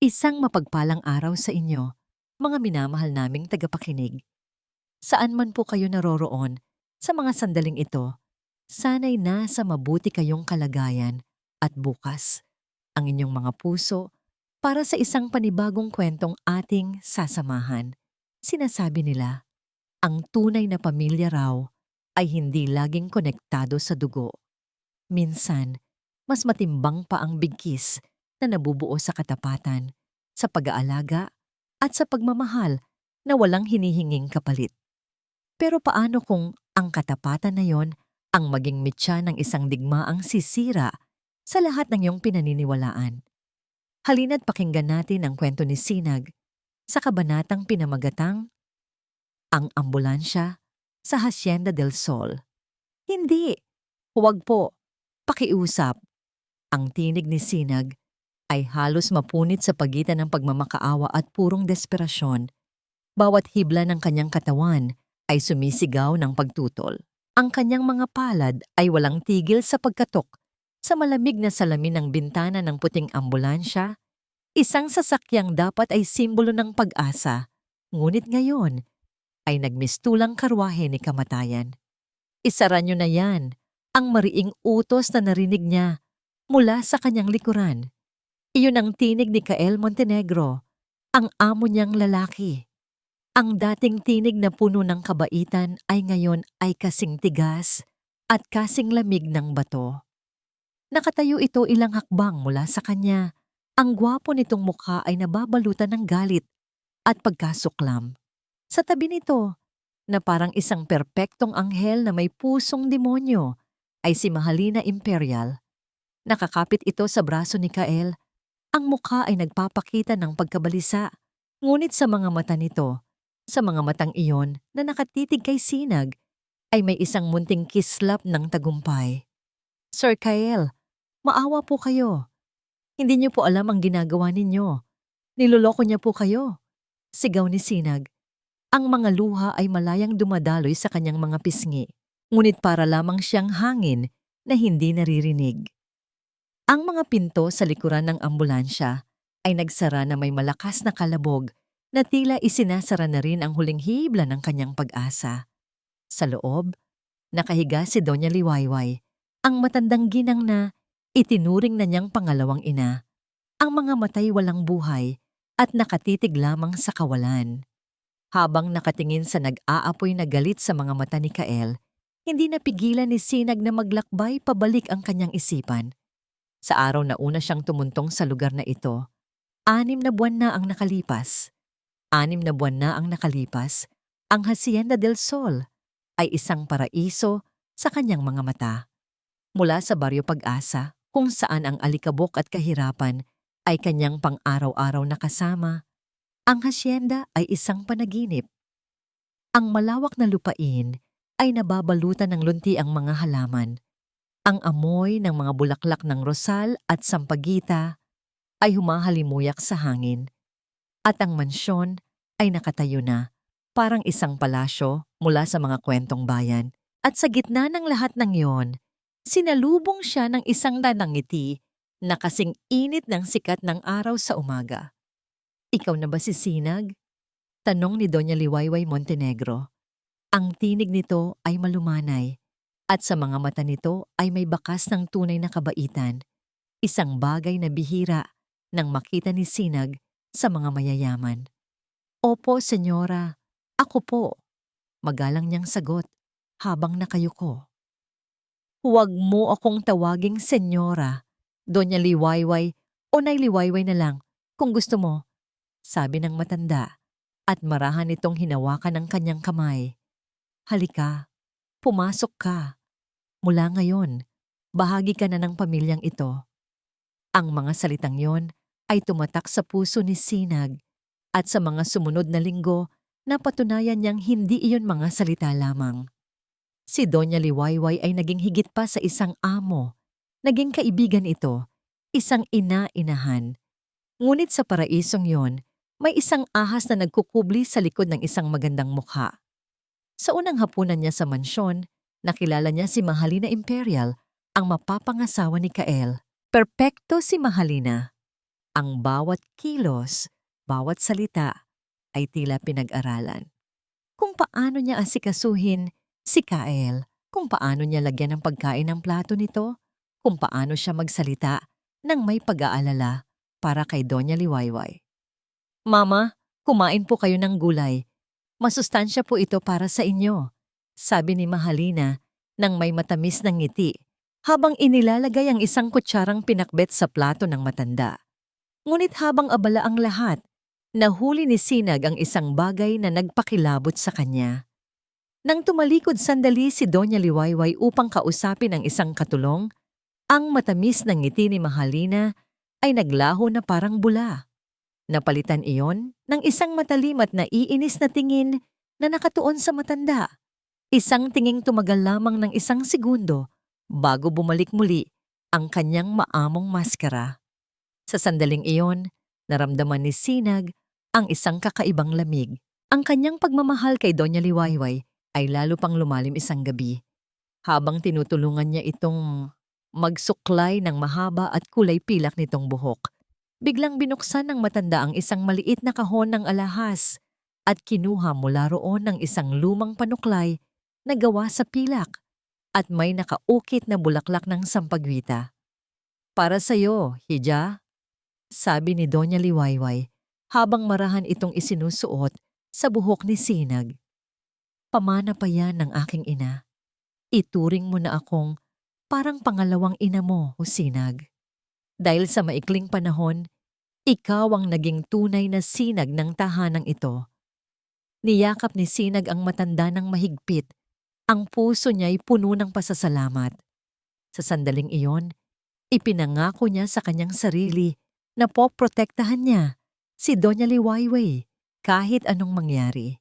Isang mapagpalang araw sa inyo, mga minamahal naming tagapakinig. Saan man po kayo naroroon, sa mga sandaling ito, sana'y nasa mabuti kayong kalagayan at bukas ang inyong mga puso para sa isang panibagong kwentong ating sasamahan. Sinasabi nila, ang tunay na pamilya raw ay hindi laging konektado sa dugo. Minsan, mas matimbang pa ang bigkis na nabubuo sa katapatan, sa pag-aalaga at sa pagmamahal na walang hinihinging kapalit. Pero paano kung ang katapatan na yon ang maging mitya ng isang digmaang sisira sa lahat ng iyong pinaniniwalaan? Halina't pakinggan natin ang kwento ni Sinag sa kabanatang pinamagatang Ang Ambulansya sa Hacienda del Sol. Hindi, huwag po, pakiusap. Ang tinig ni Sinag ay halos mapunit sa pagitan ng pagmamakaawa at purong desperasyon. Bawat hibla ng kanyang katawan ay sumisigaw ng pagtutol. Ang kanyang mga palad ay walang tigil sa pagkatok sa malamig na salamin ng bintana ng puting ambulansya, isang sasakyang dapat ay simbolo ng pag-asa, ngunit ngayon ay nagmistulang karwahe ni kamatayan. Isara niyo na yan, ang mariing utos na narinig niya mula sa kanyang likuran. Iyon ang tinig ni Kael Montenegro, ang amo niyang lalaki. Ang dating tinig na puno ng kabaitan ay ngayon ay kasing tigas at kasing lamig ng bato. Nakatayo ito ilang hakbang mula sa kanya. Ang gwapo nitong mukha ay nababalutan ng galit at pagkasuklam. Sa tabi nito, na parang isang perpektong anghel na may pusong demonyo, ay si Mahalina Imperial. Nakakapit ito sa braso ni Kael. Ang mukha ay nagpapakita ng pagkabalisa, ngunit sa mga mata nito, sa mga matang iyon na nakatitig kay Sinag, ay may isang munting kislap ng tagumpay. Sir Kael, maawa po kayo. Hindi niyo po alam ang ginagawa ninyo. Niloloko niya po kayo. Sigaw ni Sinag. Ang mga luha ay malayang dumadaloy sa kanyang mga pisngi, ngunit para lamang siyang hangin na hindi naririnig. Ang mga pinto sa likuran ng ambulansya ay nagsara na may malakas na kalabog na tila isinasara na rin ang huling hibla ng kanyang pag-asa. Sa loob, nakahiga si Doña Liwayway, ang matandang ginang na itinuring na niyang pangalawang ina. Ang mga matay walang buhay at nakatitig lamang sa kawalan. Habang nakatingin sa nag-aapoy na galit sa mga mata ni Kael, hindi napigilan ni Sinag na maglakbay pabalik ang kanyang isipan. Sa araw na una siyang tumuntong sa lugar na ito, 6 na buwan na ang nakalipas. 6 na buwan na ang nakalipas, ang Hacienda del Sol ay isang paraiso sa kanyang mga mata. Mula sa Baryo Pag-asa, kung saan ang alikabok at kahirapan ay kanyang pang-araw-araw na kasama, ang hacienda ay isang panaginip. Ang malawak na lupain ay nababalutan ng lunti ang mga halaman. Ang amoy ng mga bulaklak ng rosal at sampagita ay humahalimuyak sa hangin. At ang mansyon ay nakatayo na, parang isang palasyo mula sa mga kwentong bayan. At sa gitna ng lahat ng iyon, sinalubong siya ng isang nanangiti na kasing init ng sikat ng araw sa umaga. Ikaw na ba si Sinag? Tanong ni Doña Liwayway Montenegro. Ang tinig nito ay malumanay at sa mga mata nito ay may bakas ng tunay na kabaitan, isang bagay na bihira nang makita ni Sinag sa mga mayayaman. Opo, senyora, ako po, magalang niyang sagot habang nakayuko. Huwag mo akong tawaging senyora, Doña Liwayway o Nay Liwayway na lang kung gusto mo, sabi ng matanda at marahan itong hinawakan ng kanyang kamay. Halika, pumasok ka. Mula ngayon, bahagi ka na ng pamilyang ito. Ang mga salitang yon ay tumatak sa puso ni Sinag at sa mga sumunod na linggo napatunayan niyang hindi iyon mga salita lamang. Si Doña Liwayway ay naging higit pa sa isang amo. Naging kaibigan ito, isang ina-inahan. Ngunit sa paraisong yon, may isang ahas na nagkukubli sa likod ng isang magandang mukha. Sa unang hapunan niya sa mansyon, nakilala niya si Mahalina Imperial, ang mapapangasawa ni Kael. Perpekto si Mahalina. Ang bawat kilos, bawat salita ay tila pinag-aralan. Kung paano niya asikasuhin si Kael, kung paano niya lagyan ng pagkain ng plato nito, kung paano siya magsalita ng may pag-aalala para kay Doña Liwayway. Mama, kumain po kayo ng gulay. Masustansya po ito para sa inyo, sabi ni Mahalina nang may matamis ng ngiti habang inilalagay ang isang kutsarang pinakbet sa plato ng matanda. Ngunit habang abala ang lahat, nahuli ni Sinag ang isang bagay na nagpakilabot sa kanya. Nang tumalikod sandali si Doña Liwayway upang kausapin ang isang katulong, ang matamis ng ngiti ni Mahalina ay naglaho na parang bula. Napalitan iyon ng isang matalimat na iinis na tingin na nakatuon sa matanda. Isang tinging tumagal lamang ng isang segundo bago bumalik muli ang kanyang maamong maskara. Sa sandaling iyon, naramdaman ni Sinag ang isang kakaibang lamig. Ang kanyang pagmamahal kay Doña Liwayway ay lalo pang lumalim isang gabi. Habang tinutulungan niya itong magsuklay ng mahaba at kulay pilak nitong buhok, biglang binuksan ng matanda ang isang maliit na kahon ng alahas at kinuha mula roon ng isang lumang panuklay na gawa sa pilak at may nakaukit na bulaklak ng sampagwita. Para sa'yo, Hija, sabi ni Doña Liwayway habang marahan itong isinusuot sa buhok ni Sinag. Pamana pa yan ng aking ina. Ituring mo na akong parang pangalawang ina mo, o Sinag. Dahil sa maikling panahon, ikaw ang naging tunay na sinag ng tahanang ito. Niyakap ni Sinag ang matanda ng mahigpit. Ang puso niya'y puno ng pasasalamat. Sa sandaling iyon, ipinangako niya sa kanyang sarili na poprotektahan niya si Doña Liwayway kahit anong mangyari.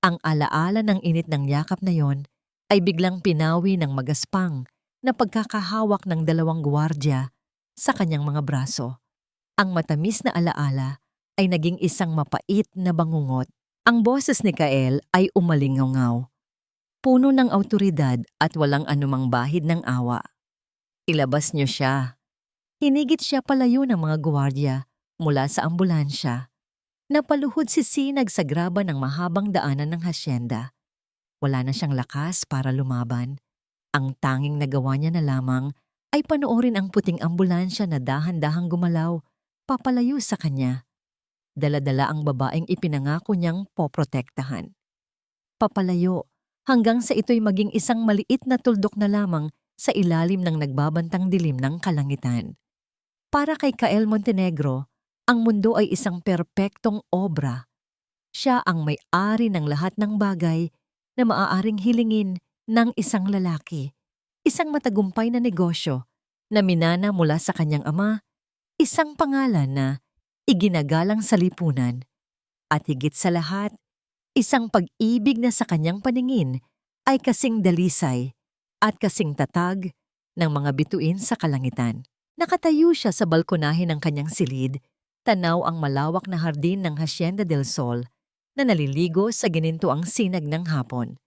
Ang alaala ng init ng yakap na yon ay biglang pinawi ng magaspang na pagkakahawak ng dalawang guwardya sa kanyang mga braso. Ang matamis na alaala ay naging isang mapait na bangungot. Ang boses ni Kael ay umalingaw-ngaw, puno ng awtoridad at walang anumang bahid ng awa. Ilabas niyo siya. Hinigit siya palayo ng mga guwardya mula sa ambulansya. Napaluhod si Sinag sa graba ng mahabang daanan ng hasyenda. Wala na siyang lakas para lumaban. Ang tanging nagawa niya na lamang ay panoorin ang puting ambulansya na dahan-dahang gumalaw, papalayo sa kanya. Dala-dala ang babaeng ipinangako niyang poprotektahan. Papalayo hanggang sa ito'y maging isang maliit na tuldok na lamang sa ilalim ng nagbabantang dilim ng kalangitan. Para kay Kael Montenegro, ang mundo ay isang perpektong obra. Siya ang may-ari ng lahat ng bagay na maaaring hilingin ng isang lalaki, isang matagumpay na negosyo na minana mula sa kanyang ama, isang pangalan na iginagalang sa lipunan, at higit sa lahat, isang pag-ibig na sa kanyang paningin ay kasing dalisay at kasing tatag ng mga bituin sa kalangitan. Nakatayo siya sa balkonahe ng kanyang silid, tanaw ang malawak na hardin ng Hacienda del Sol na naliligo sa ginintuang sinag ng hapon.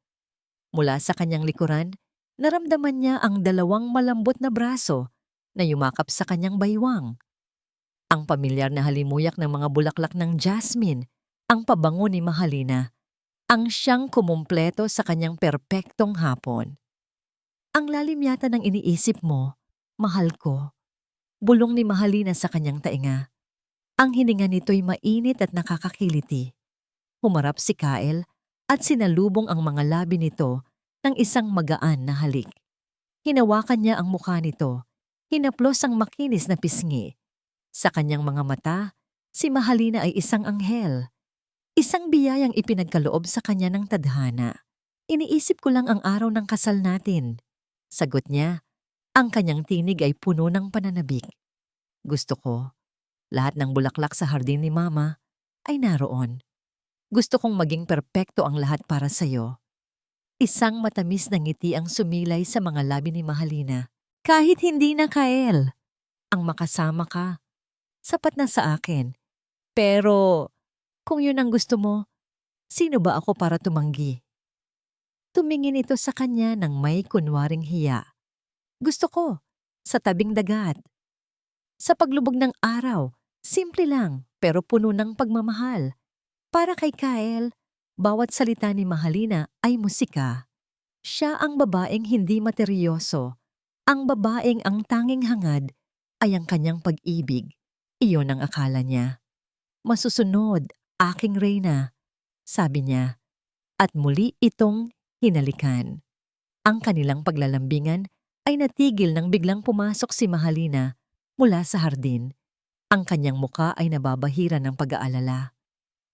Mula sa kanyang likuran, naramdaman niya ang dalawang malambot na braso na yumakap sa kanyang baywang. Ang pamilyar na halimuyak ng mga bulaklak ng jasmine, ang pabango ni Mahalina, ang siyang kumumpleto sa kanyang perpektong hapon. Ang lalim yata ng iniisip mo, mahal ko. Bulong ni Mahalina sa kanyang tainga. Ang hininga nito'y mainit at nakakakiliti. Humarap si Kael at sinalubong ang mga labi nito ng isang magaan na halik. Hinawakan niya ang mukha nito, hinaplos ang makinis na pisngi. Sa kanyang mga mata, si Mahalina ay isang anghel. Isang biyayang ipinagkaloob sa kanya ng tadhana. Iniisip ko lang ang araw ng kasal natin. Sagot niya, ang kanyang tinig ay puno ng pananabik. Gusto ko, lahat ng bulaklak sa hardin ni Mama ay naroon. Gusto kong maging perpekto ang lahat para sa'yo. Isang matamis na ngiti ang sumilay sa mga labi ni Mahalina. Kahit hindi na Kael, ang makasama ka, sapat na sa akin. Pero kung yun ang gusto mo, sino ba ako para tumanggi? Tumingin ito sa kanya ng may kunwaring hiya. Gusto ko, sa tabing dagat. Sa paglubog ng araw, Simple lang, pero puno ng pagmamahal. Para kay Kyle, bawat salita ni Mahalina ay musika. Siya ang babaeng hindi materyoso. Ang babaeng ang tanging hangad ay ang kanyang pag-ibig. Iyon ang akala niya. Masusunod, aking reyna, sabi niya. At muli itong hinalikan. Ang kanilang paglalambingan ay natigil nang biglang pumasok si Mahalina mula sa hardin. Ang kanyang muka ay nababahira ng pag-aalala.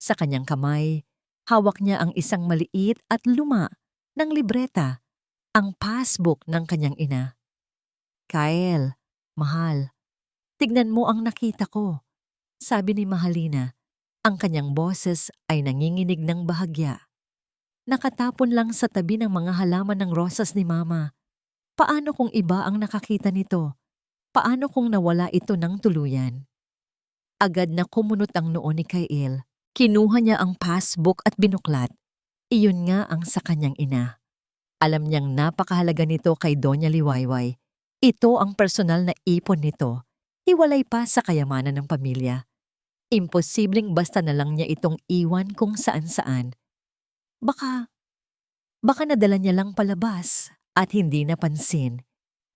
Sa kanyang kamay, hawak niya ang isang maliit at luma ng libreta, ang passbook ng kanyang ina. Kyle, mahal, tignan mo ang nakita ko, sabi ni Mahalina. Ang kanyang boses ay nanginginig ng bahagya. Nakatapon lang sa tabi ng mga halaman ng rosas ni Mama. Paano kung iba ang nakakita nito? Paano kung nawala ito ng tuluyan? Agad na kumunot ang noo ni Kyle. Kinuha niya ang passbook at binuklat. Iyon nga ang sa kanyang ina. Alam niyang napakahalaga nito kay Doña Liwayway. Ito ang personal na ipon nito. Hiwalay pa sa kayamanan ng pamilya. Imposibleng basta na lang niya itong iwan kung saan-saan. Baka nadala niya lang palabas at hindi napansin,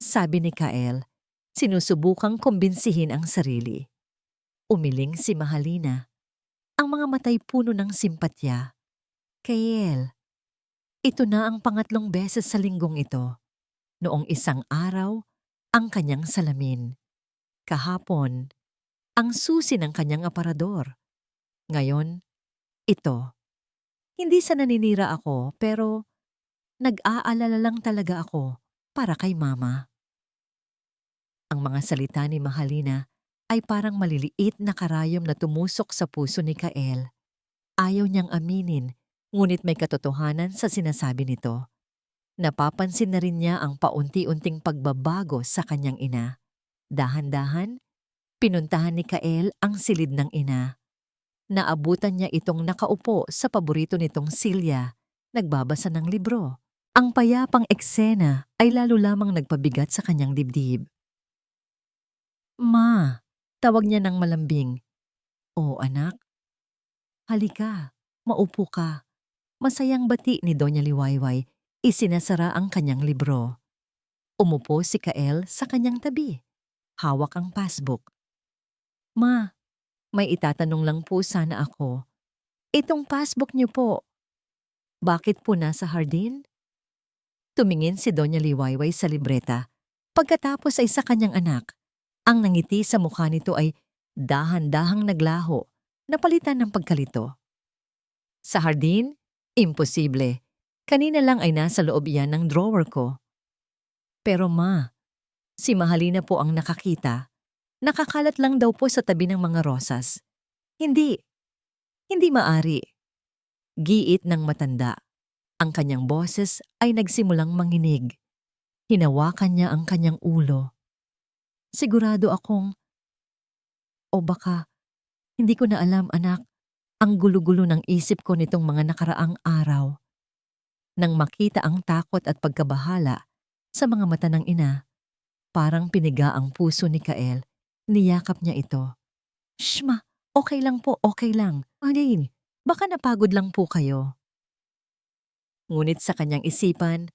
sabi ni Kyle. Sinusubukang kumbinsihin ang sarili. Umiling si Mahalina. Ang mga matay puno ng simpatya. Kyle, ito na ang pangatlong beses sa linggong ito. Noong isang araw, ang kanyang salamin. Kahapon, ang susi ng kanyang aparador. Ngayon, ito. Hindi sa naninira ako pero nag-aalala lang talaga ako para kay Mama. Ang mga salita ni Mahalina ay parang maliliit na karayom na tumusok sa puso ni Kyle. Ayaw niyang aminin, ngunit may katotohanan sa sinasabi nito. Napapansin na rin niya ang paunti-unting pagbabago sa kanyang ina. Dahan-dahan, pinuntahan ni Kyle ang silid ng ina. Naabutan niya itong nakaupo sa paborito nitong silya, nagbabasa ng libro. Ang payapang eksena ay lalo lamang nagpabigat sa kanyang dibdib. Ma, tawag niya ng malambing. O anak, halika, maupo ka. Masayang bati ni Doña Liwayway, isinasara ang kanyang libro. Umupo si Kyle sa kanyang tabi. Hawak ang passbook. Ma, may itatanong lang po sana ako. Itong passbook niyo po, bakit po nasa hardin? Tumingin si Doña Liwayway sa libreta. Pagkatapos ay sa kanyang anak. Ang nangiti sa mukha nito ay dahan-dahang naglaho, napalitan ng pagkalito. Sa hardin? Imposible. Kanina lang ay nasa loob yan ng drawer ko. Pero ma, si Mahalina po ang nakakita. Nakakalat lang daw po sa tabi ng mga rosas. Hindi maari. Giit ng matanda. Ang kanyang boses ay nagsimulang manginig. Hinawakan niya ang kanyang ulo. Sigurado akong, o baka, hindi ko na alam anak, ang gulo-gulo ng isip ko nitong mga nakaraang araw. Nang makita ang takot at pagkabahala sa mga mata ng ina, parang piniga ang puso ni Kyle. Niyakap niya ito. Shh ma, okay lang po, okay lang. Aline, baka napagod lang po kayo. Ngunit sa kanyang isipan,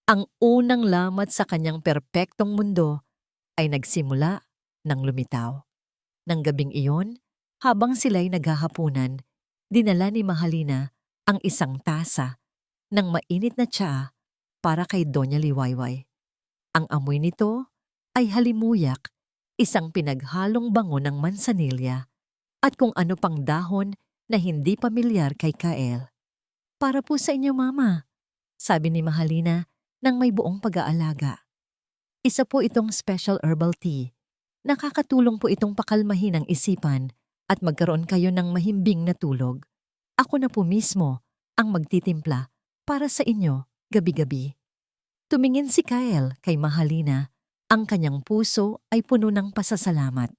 ang unang lamat sa kanyang perpektong mundo ay nagsimula ng lumitaw. Nang gabing iyon, habang sila'y naghahapunan, dinala ni Mahalina ang isang tasa ng mainit na tsaa para kay Doña Liwayway. Ang amoy nito ay halimuyak, isang pinaghalong bango ng mansanilya at kung ano pang dahon na hindi pamilyar kay Kyle. Para po sa inyo, Mama, sabi ni Mahalina nang may buong pag-aalaga. Isa po itong special herbal tea. Nakakatulong po itong pakalmahin ang isipan at magkaroon kayo ng mahimbing na tulog. Ako na po mismo ang magtitimpla para sa inyo gabi-gabi. Tumingin si Kyle kay Mahalina. Ang kanyang puso ay puno ng pasasalamat.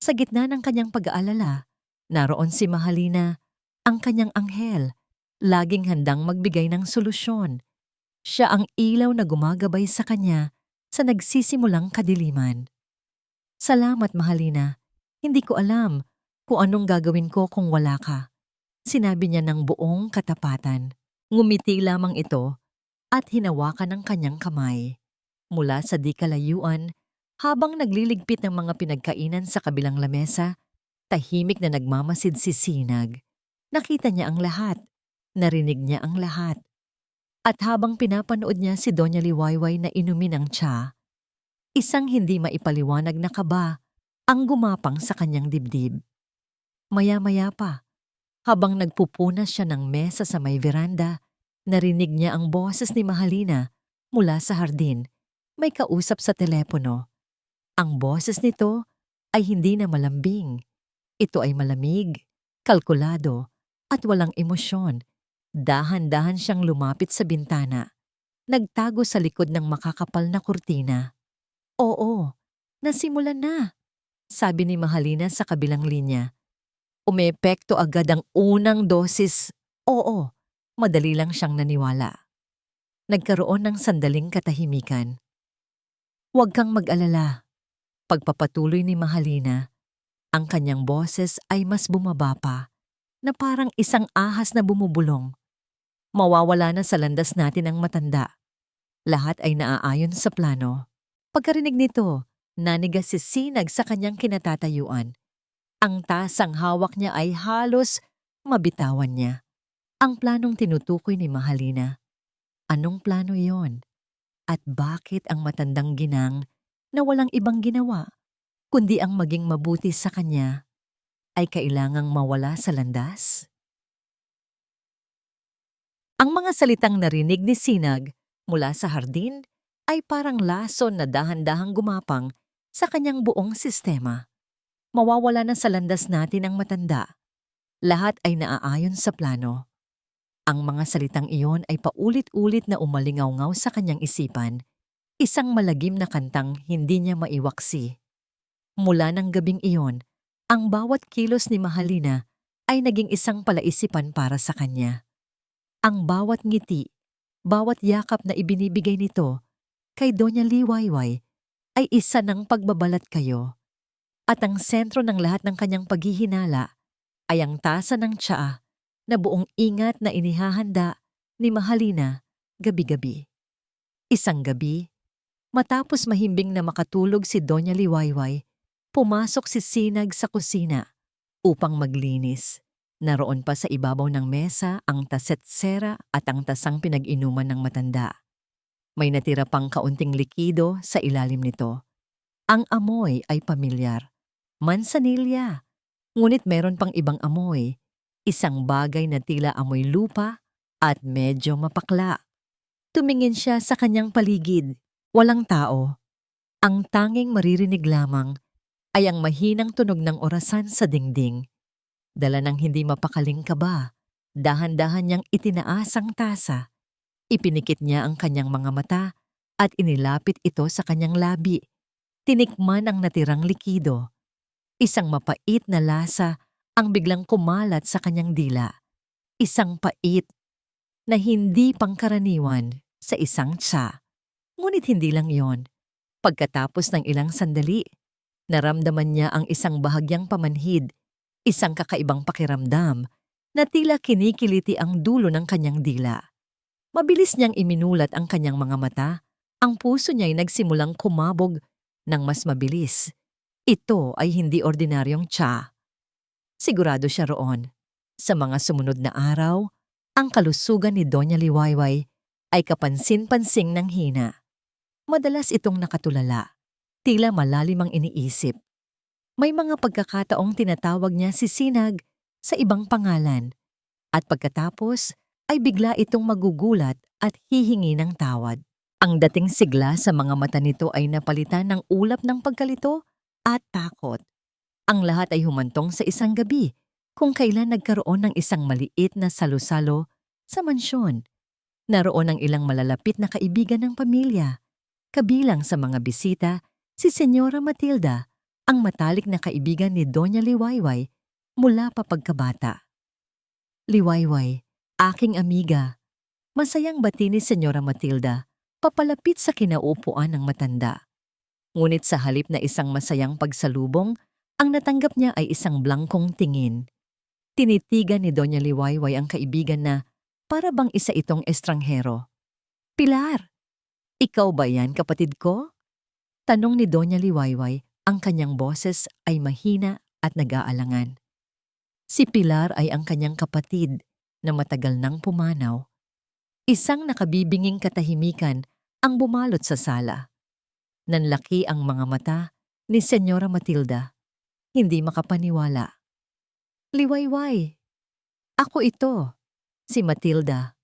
Sa gitna ng kanyang pag-aalala, naroon si Mahalina, ang kanyang anghel, laging handang magbigay ng solusyon. Siya ang ilaw na gumagabay sa kanya sa nagsisimulang kadiliman. Salamat, Mahalina. Hindi ko alam kung anong gagawin ko kung wala ka. Sinabi niya ng buong katapatan. Ngumiti lamang ito at hinawakan ng kanyang kamay. Mula sa di kalayuan, habang nagliligpit ng mga pinagkainan sa kabilang lamesa, tahimik na nagmamasid si Sinag. Nakita niya ang lahat. Narinig niya ang lahat. At habang pinapanood niya si Doña Liwayway na inumin ang tsa, isang hindi maipaliwanag na kaba ang gumapang sa kanyang dibdib. Maya-maya pa, habang nagpupunas siya ng mesa sa may veranda, narinig niya ang boses ni Mahalina mula sa hardin. May kausap sa telepono. Ang boses nito ay hindi na malambing. Ito ay malamig, kalkulado, at walang emosyon. Dahan-dahan siyang lumapit sa bintana. Nagtago sa likod ng makakapal na kurtina. Oo, nasimulan na, sabi ni Mahalina sa kabilang linya. Umepekto agad ang unang dosis. Oo, madali lang siyang naniwala. Nagkaroon ng sandaling katahimikan. Huwag kang mag-alala. Pagpapatuloy ni Mahalina, ang kanyang boses ay mas bumaba pa, na parang isang ahas na bumubulong. Mawawala na sa landas natin ang matanda. Lahat ay naaayon sa plano. Pagkarinig nito, nanigas si Sinag sa kanyang kinatatayuan. Ang tasang hawak niya ay halos mabitawan niya. Ang planong tinutukoy ni Mahalina. Anong plano iyon? At bakit ang matandang ginang na walang ibang ginawa, kundi ang maging mabuti sa kanya, ay kailangang mawala sa landas? Ang mga salitang narinig ni Sinag mula sa hardin ay parang lason na dahan-dahang gumapang sa kanyang buong sistema. Mawawala na sa landas natin ang matanda. Lahat ay naaayon sa plano. Ang mga salitang iyon ay paulit-ulit na umalingaw-ngaw sa kanyang isipan, isang malagim na kantang hindi niya maiwaksi. Mula ng gabing iyon, ang bawat kilos ni Mahalina ay naging isang palaisipan para sa kanya. Ang bawat ngiti, bawat yakap na ibinibigay nito kay Doña Liwayway ay isa ng pagbabalat kayo. At ang sentro ng lahat ng kanyang paghihinala ay ang tasa ng tsaa na buong ingat na inihahanda ni Mahalina gabi-gabi. Isang gabi, matapos mahimbing na makatulog si Doña Liwayway, pumasok si Sinag sa kusina upang maglinis. Naroon pa sa ibabaw ng mesa ang tasetsera at ang tasang pinag-inuman ng matanda. May natira pang kaunting likido sa ilalim nito. Ang amoy ay pamilyar. Mansanilya. Ngunit meron pang ibang amoy. Isang bagay na tila amoy lupa at medyo mapakla. Tumingin siya sa kanyang paligid. Walang tao. Ang tanging maririnig lamang ay ang mahinang tunog ng orasan sa dingding. Dala ng hindi mapakaling kaba, dahan-dahan niyang itinaas ang tasa. Ipinikit niya ang kanyang mga mata at inilapit ito sa kanyang labi. Tinikman ang natirang likido. Isang mapait na lasa ang biglang kumalat sa kanyang dila. Isang pait na hindi pangkaraniwan sa isang tsa. Ngunit hindi lang yon. Pagkatapos ng ilang sandali, naramdaman niya ang isang bahagyang pamanhid, isang kakaibang pakiramdam na tila kinikiliti ang dulo ng kanyang dila. Mabilis niyang iminulat ang kanyang mga mata, ang puso niya ay nagsimulang kumabog ng mas mabilis. Ito ay hindi ordinaryong tsa. Sigurado siya roon. Sa mga sumunod na araw, ang kalusugan ni Doña Liwayway ay kapansin-pansing ng hina. Madalas itong nakatulala, tila malalim ang iniisip. May mga pagkakataong tinatawag niya si Sinag sa ibang pangalan, at pagkatapos ay bigla itong magugulat at hihingi ng tawad. Ang dating sigla sa mga mata nito ay napalitan ng ulap ng pagkalito at takot. Ang lahat ay humantong sa isang gabi kung kailan nagkaroon ng isang maliit na salo-salo sa mansyon. Naroon ang ilang malalapit na kaibigan ng pamilya. Kabilang sa mga bisita, si Senyora Matilda, ang matalik na kaibigan ni Doña Liwayway mula pa pagkabata. Liwayway, aking amiga. Masayang bati ni Senyora Matilda, papalapit sa kinaupuan ng matanda. Ngunit sa halip na isang masayang pagsalubong, Ang natanggap niya ay isang blangkong tingin. Tinitigan ni Doña Liwayway ang kaibigan na para bang isa itong estranghero. "Pilar, ikaw ba yan, kapatid ko?" Tanong ni Doña Liwayway, ang kanyang boses ay mahina at nag-aalangan. Si Pilar ay ang kanyang kapatid na matagal nang pumanaw. Isang nakabibinging katahimikan ang bumalot sa sala. Nanlaki ang mga mata ni Senyora Matilda. Hindi makapaniwala. "Liwayway, ako ito, si Matilda."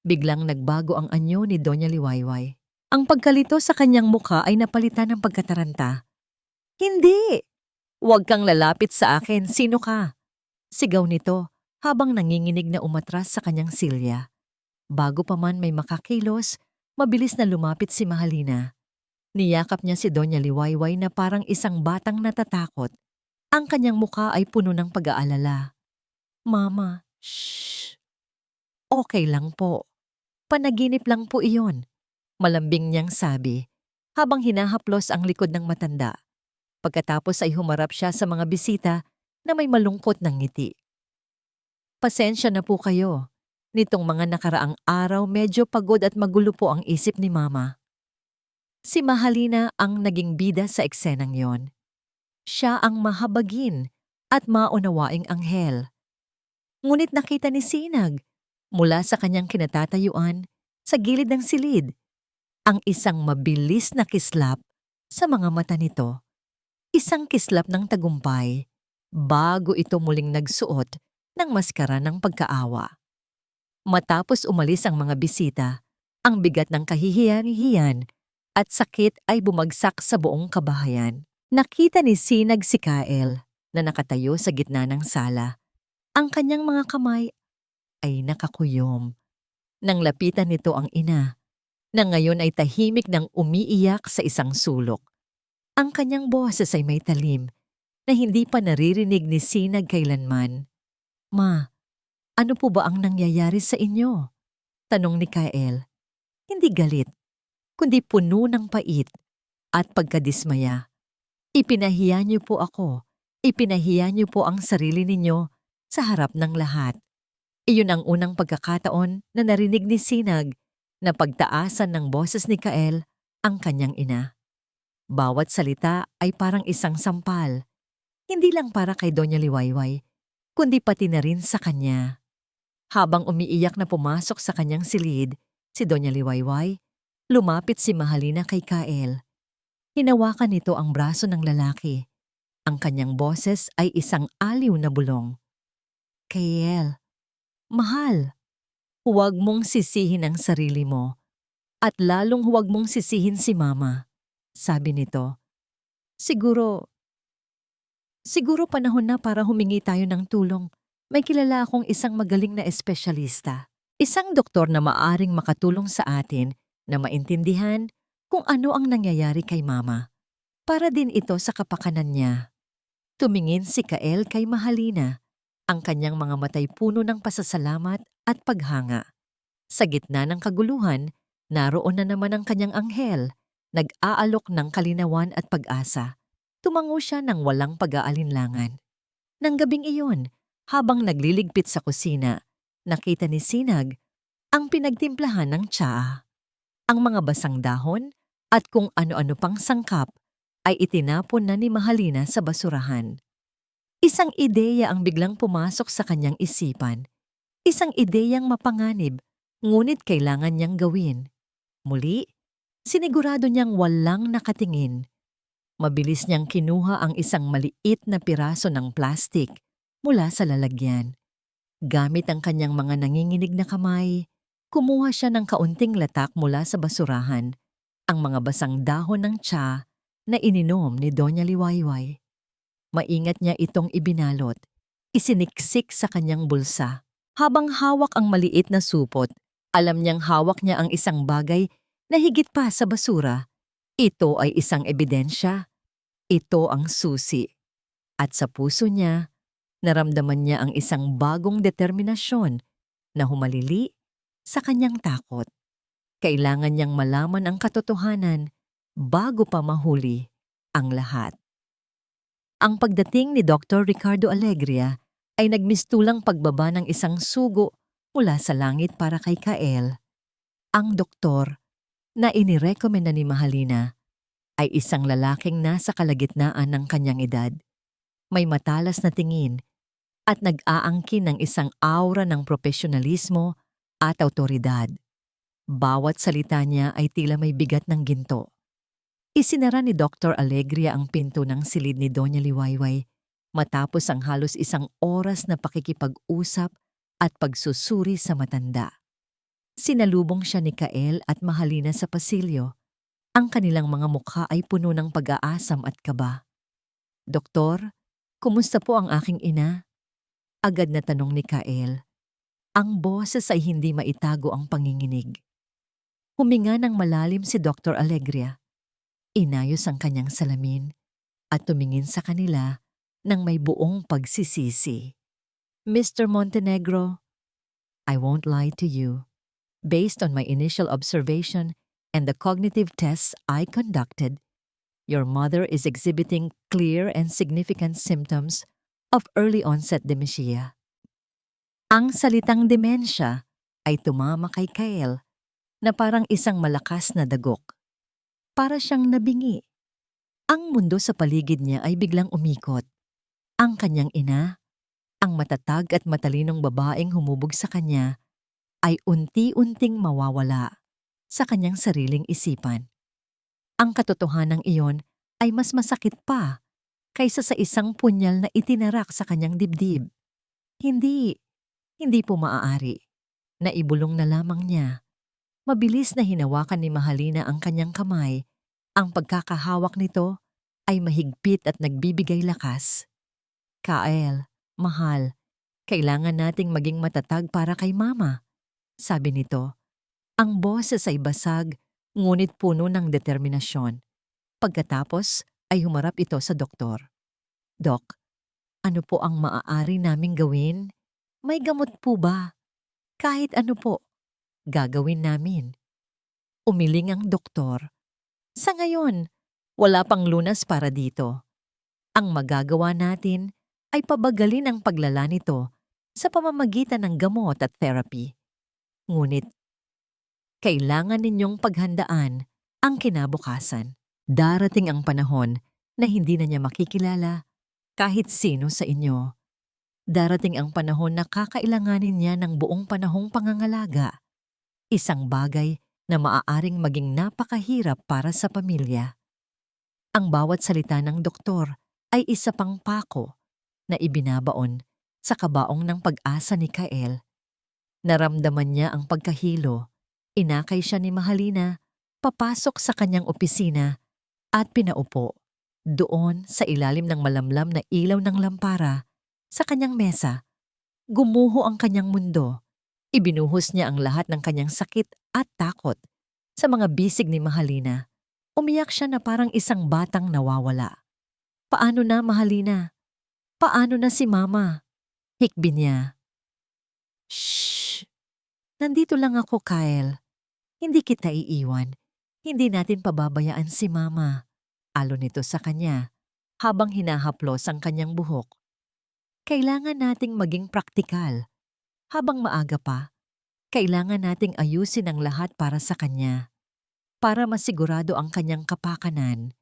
Biglang nagbago ang anyo ni Doña Liwayway. Ang pagkalito sa kanyang mukha ay napalitan ng pagkataranta. "Hindi! Huwag kang lalapit sa akin, sino ka?" Sigaw nito habang nanginginig na umatras sa kanyang silya. Bago pa man may makakilos, mabilis na lumapit si Mahalina. Niyakap niya si Doña Liwayway na parang isang batang natatakot. Ang kanyang mukha ay puno ng pag-aalala. "Mama, shh. Okay lang po. Panaginip lang po iyon," malambing niyang sabi, habang hinahaplos ang likod ng matanda. Pagkatapos ay humarap siya sa mga bisita na may malungkot ng ngiti. "Pasensya na po kayo. Nitong mga nakaraang araw medyo pagod at magulo po ang isip ni Mama." Si Mahalina ang naging bida sa eksenang yon. Siya ang mahabagin at maunawaing anghel. Ngunit nakita ni Sinag, mula sa kanyang kinatatayuan, sa gilid ng silid, ang isang mabilis na kislap sa mga mata nito. Isang kislap ng tagumpay bago ito muling nagsuot ng maskara ng pagkaawa. Matapos umalis ang mga bisita, ang bigat ng kahihiyan-hiyan at sakit ay bumagsak sa buong kabahayan. Nakita ni Sinag si Kael na nakatayo sa gitna ng sala. Ang kanyang mga kamay ay nakakuyom. Nang lapitan nito ang ina, na ngayon ay tahimik nang umiiyak sa isang sulok. Ang kanyang boses ay may talim na hindi pa naririnig ni Sinag kailanman. "Ma, ano po ba ang nangyayari sa inyo?" tanong ni Kael. Hindi galit, kundi puno ng pait at pagkadismaya. "Ipinahiya niyo po ako. Ipinahiya niyo po ang sarili ninyo sa harap ng lahat." Iyon ang unang pagkakataon na narinig ni Sinag na pagtaasan ng boses ni Kael ang kanyang ina. Bawat salita ay parang isang sampal, hindi lang para kay Doña Liwayway, kundi pati na rin sa kanya. Habang umiiyak na pumasok sa kanyang silid, si Doña Liwayway, lumapit si Mahalina kay Kael. Hinawakan nito ang braso ng lalaki. Ang kanyang boses ay isang aliw na bulong. "Kael, mahal, huwag mong sisihin ang sarili mo at lalong huwag mong sisihin si Mama," sabi nito. Siguro panahon na para humingi tayo ng tulong. May kilala akong isang magaling na espesyalista. Isang doktor na maaring makatulong sa atin na maintindihan kung ano ang nangyayari kay Mama. Para din ito sa kapakanan niya." Tumingin si Kael kay Mahalina. Ang kanyang mga matay puno ng pasasalamat at paghanga. Sa gitna ng kaguluhan, naroon na naman ang kanyang anghel, nag-aalok ng kalinawan at pag-asa. Tumango siya ng walang pag-aalinlangan. Nang gabing iyon, habang nagliligpit sa kusina, nakita ni Sinag ang pinagtimplahan ng tsaa. Ang mga basang dahon at kung ano-ano pang sangkap ay itinapon na ni Mahalina sa basurahan. Isang ideya ang biglang pumasok sa kanyang isipan. Isang ideyang mapanganib, ngunit kailangan niyang gawin. Muli, sinigurado niyang walang nakatingin. Mabilis niyang kinuha ang isang maliit na piraso ng plastik mula sa lalagyan. Gamit ang kanyang mga nanginginig na kamay, kumuha siya ng kaunting latak mula sa basurahan, ang mga basang dahon ng tsa na ininom ni Doña Liwayway. Maingat niya itong ibinalot, isiniksik sa kanyang bulsa. Habang hawak ang maliit na supot, alam niyang hawak niya ang isang bagay na higit pa sa basura. Ito ay isang ebidensya. Ito ang susi. At sa puso niya, naramdaman niya ang isang bagong determinasyon na humalili sa kanyang takot. Kailangan niyang malaman ang katotohanan bago pa mahuli ang lahat. Ang pagdating ni Dr. Ricardo Alegria ay nagmistulang pagbaba ng isang sugo mula sa langit para kay Kael. Ang doktor na inirekomenda ni Mahalina ay isang lalaking nasa kalagitnaan ng kanyang edad. May matalas na tingin at nag-aangkin ng isang aura ng profesionalismo at awtoridad. Bawat salita niya ay tila may bigat ng ginto. Isinara ni Dr. Alegria ang pinto ng silid ni Doña Liwayway matapos ang halos isang oras na pakikipag-usap at pagsusuri sa matanda. Sinalubong siya ni Kael at Mahalina sa pasilyo. Ang kanilang mga mukha ay puno ng pag-aasam at kaba. "Doktor, kumusta po ang aking ina?" Agad na tanong ni Kael. Ang boses ay hindi maitago ang panginginig. Huminga ng malalim si Dr. Alegria. Inayos ang kanyang salamin at tumingin sa kanila ng may buong pagsisisi. "Mr. Montenegro, I won't lie to you. Based on my initial observation and the cognitive tests I conducted, your mother is exhibiting clear and significant symptoms of early-onset dementia." Ang salitang demensya ay tumama kay Kael na parang isang malakas na dagok. Para siyang nabingi. Ang mundo sa paligid niya ay biglang umikot. Ang kanyang ina, ang matatag at matalinong babaeng humubog sa kanya, ay unti-unting mawawala sa kanyang sariling isipan. Ang katotohanan iyon ay mas masakit pa kaysa sa isang punyal na itinarak sa kanyang dibdib. Hindi po maaari. Naibulong na lamang niya. Mabilis na hinawakan ni Mahalina ang kanyang kamay. Ang pagkakahawak nito ay mahigpit at nagbibigay lakas. "Kael, mahal, kailangan nating maging matatag para kay Mama," sabi nito. Ang boses ay basag, ngunit puno ng determinasyon. Pagkatapos ay humarap ito sa doktor. "Dok, ano po ang maaari naming gawin? May gamot po ba? Kahit ano po, gagawin namin." Umiling ang doktor. "Sa ngayon, wala pang lunas para dito. Ang magagawa natin ay pabagalin ang paglala nito sa pamamagitan ng gamot at therapy. Ngunit, kailangan ninyong paghandaan ang kinabukasan. Darating ang panahon na hindi na niya makikilala kahit sino sa inyo. Darating ang panahon na kakailanganin niya ng buong panahong pangangalaga. Isang bagay na maaaring maging napakahirap para sa pamilya." Ang bawat salita ng doktor ay isa pang pako na ibinabaon sa kabaong ng pag-asa ni Kael. Naramdaman niya ang pagkahilo. Inakay siya ni Mahalina, papasok sa kanyang opisina at pinaupo. Doon sa ilalim ng malamlam na ilaw ng lampara, sa kanyang mesa, gumuho ang kanyang mundo. Ibinuhos niya ang lahat ng kanyang sakit at takot sa mga bisig ni Mahalina. Umiyak siya na parang isang batang nawawala. "Paano na, Mahalina? Paano na si Mama?" Hikbi niya. "Shh! Nandito lang ako, Kael. Hindi kita iiwan. Hindi natin pababayaan si Mama." Alon nito sa kanya habang hinahaplos ang kanyang buhok. "Kailangan nating maging praktikal. Habang maaga pa, kailangan nating ayusin ang lahat para sa kanya. Para masigurado ang kanyang kapakanan."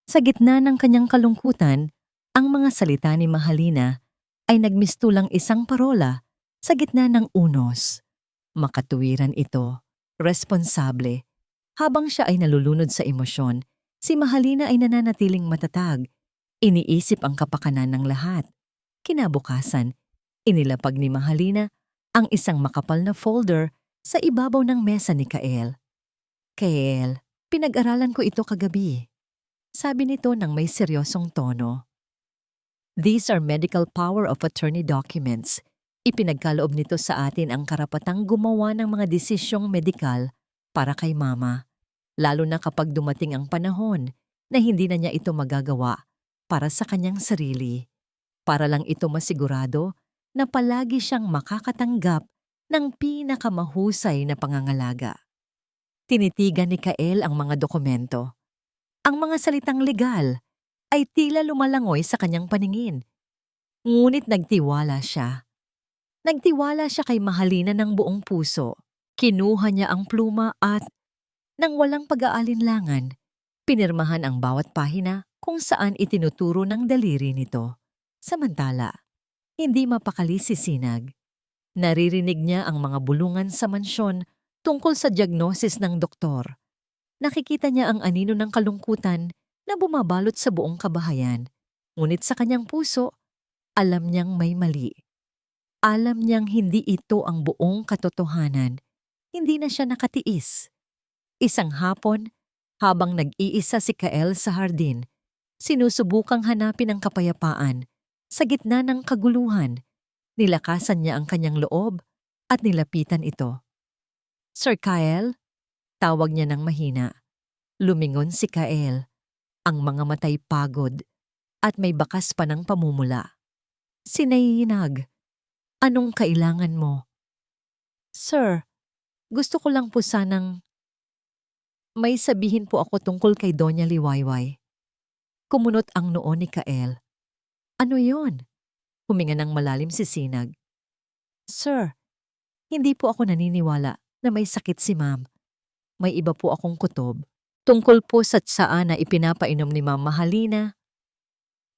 Sa gitna ng kanyang kalungkutan, ang mga salita ni Mahalina ay nagmistulang isang parola sa gitna ng unos. Makatuwiran ito, responsable. Habang siya ay nalulunod sa emosyon, si Mahalina ay nananatiling matatag. Iniisip ang kapakanan ng lahat. Kinabukasan, inilapag ni Mahalina ang isang makapal na folder sa ibabaw ng mesa ni Kael. "Kael, pinag-aralan ko ito kagabi," sabi nito ng may seryosong tono. "These are medical power of attorney documents. Ipinagkaloob nito sa atin ang karapatang gumawa ng mga desisyong medikal para kay Mama, lalo na kapag dumating ang panahon na hindi na niya ito magagawa para sa kanyang sarili. Para lang ito masigurado na palagi siyang makakatanggap ng pinakamahusay na pangangalaga." Tinitigan ni Kael ang mga dokumento. Ang mga salitang legal ay tila lumalangoy sa kanyang paningin. Ngunit nagtiwala siya. Nagtiwala siya kay Mahalina ng buong puso. Kinuha niya ang pluma at, nang walang pag-aalinlangan, pinirmahan ang bawat pahina kung saan itinuturo ng daliri nito. Samantala, hindi mapakali si Sinag. Naririnig niya ang mga bulungan sa mansyon tungkol sa diagnosis ng doktor. Nakikita niya ang anino ng kalungkutan na bumabalot sa buong kabahayan. Ngunit sa kanyang puso, alam niyang may mali. Alam niyang hindi ito ang buong katotohanan. Hindi na siya nakatiis. Isang hapon, habang nag-iisa si Kael sa hardin, sinusubukang hanapin ang kapayapaan sa gitna ng kaguluhan. Nilakasan niya ang kanyang loob at nilapitan ito. "Sir Kael?" Tawag niya ng mahina. Lumingon si Kael, ang mga matay pagod at may bakas pa ng pamumula. Sinayinag, "Anong kailangan mo?" "Sir, gusto ko lang po sanang may sabihin po ako tungkol kay Doña Liwayway." Kumunot ang noo ni Kael. "Ano yon?" Huminga ng malalim si Sinag. "Sir, hindi po ako naniniwala na may sakit si Ma'am. May iba po akong kutob. Tungkol po sa tsaan na ipinapainom ni Ma'am Mahalina."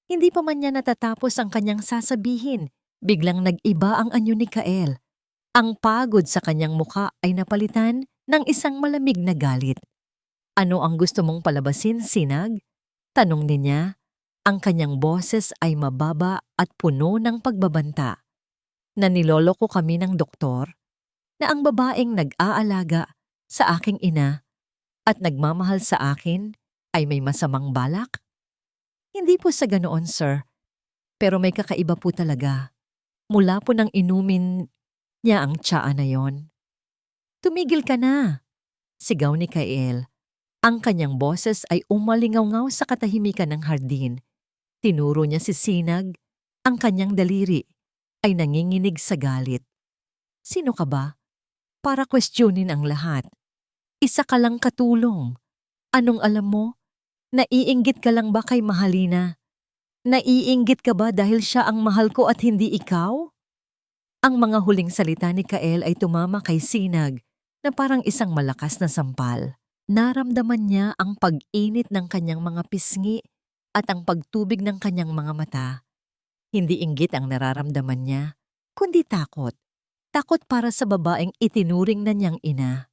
Hindi pa man niya natatapos ang kanyang sasabihin, biglang nag-iba ang anyo ni Kael. Ang pagod sa kanyang muka ay napalitan ng isang malamig na galit. "Ano ang gusto mong palabasin, Sinag?" Tanong niya. Ang kanyang boses ay mababa at puno ng pagbabanta. "Na niloloko kami ng doktor, na ang babaeng nag-aalaga sa aking ina at nagmamahal sa akin ay may masamang balak?" "Hindi po sa ganoon, sir. Pero may kakaiba po talaga. Mula po nang inumin niya ang tsaa na yon." "Tumigil ka na!" Sigaw ni Kael. Ang kanyang boses ay umalingaw sa katahimikan ng hardin. Tinuro niya si Sinag. Ang kanyang daliri ay nanginginig sa galit. "Sino ka ba? Para kwestiyonin ang lahat. Isa ka lang katulong. Anong alam mo? Naiinggit ka lang ba kay Mahalina? Naiinggit ka ba dahil siya ang mahal ko at hindi ikaw?" Ang mga huling salita ni Kael ay tumama kay Sinag na parang isang malakas na sampal. Naramdaman niya ang pag-init ng kanyang mga pisngi at ang pagtubig ng kanyang mga mata. Hindi inggit ang nararamdaman niya, kundi takot. Takot para sa babaeng itinuring na niyang ina.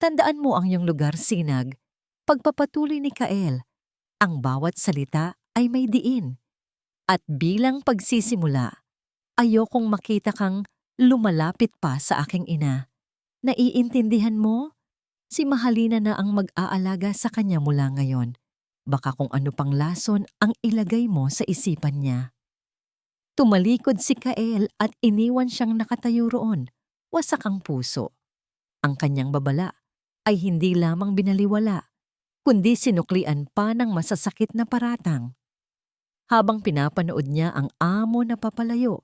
"Tandaan mo ang iyong lugar, Sinag." Pagpapatuloy ni Kael, ang bawat salita ay may diin. "At bilang pagsisimula, ayokong makita kang lumalapit pa sa aking ina. Naiintindihan mo? Si Mahalina na ang mag-aalaga sa kanya mula ngayon. Baka kung ano pang lason ang ilagay mo sa isipan niya." Tumalikod si Kael at iniwan siyang nakatayo roon, wasak ang puso. Ang kanyang babala ay hindi lamang binaliwala, kundi sinuklian pa ng masasakit na paratang. Habang pinapanood niya ang amo na papalayo,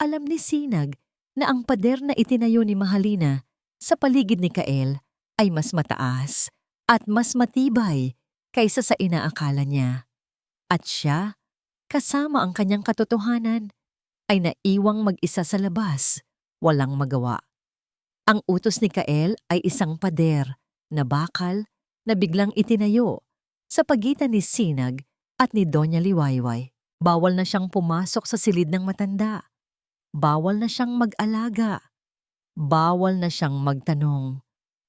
alam ni Sinag na ang pader na itinayo ni Mahalina sa paligid ni Kael ay mas mataas at mas matibay kaysa sa inaakala niya. At siya, kasama ang kanyang katotohanan, ay naiwang mag-isa sa labas, walang magawa. Ang utos ni Kael ay isang pader na bakal na biglang itinayo sa pagitan ni Sinag at ni Doña Liwayway. Bawal na siyang pumasok sa silid ng matanda. Bawal na siyang mag-alaga. Bawal na siyang magtanong.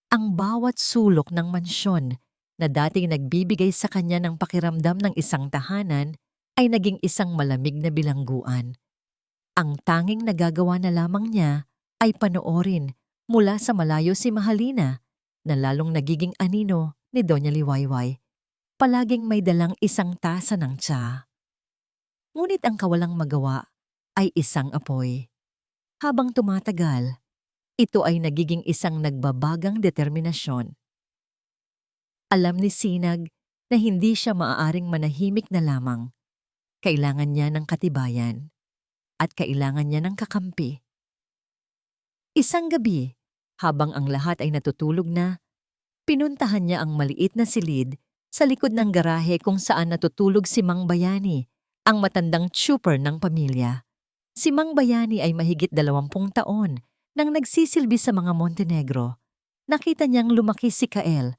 Ang bawat sulok ng mansyon na dating nagbibigay sa kanya ng pakiramdam ng isang tahanan ay naging isang malamig na bilangguan. Ang tanging nagagawa na lamang niya ay panoorin mula sa malayo si Mahalina na lalong nagiging anino ni Doña Liwayway. Palaging may dalang isang tasa ng tsa. Ngunit ang kawalang magawa ay isang apoy. Habang tumatagal, ito ay nagiging isang nagbabagang determinasyon. Alam ni Sinag na hindi siya maaaring manahimik na lamang. Kailangan niya ng katibayan at kailangan niya ng kakampi. Isang gabi, habang ang lahat ay natutulog na, pinuntahan niya ang maliit na silid Sa likod ng garahe kung saan natutulog si Mang Bayani, ang matandang tsuper ng pamilya. Si Mang Bayani ay mahigit 20 taon nang nagsisilbi sa mga Montenegro. Nakita niyang lumaki si Kael.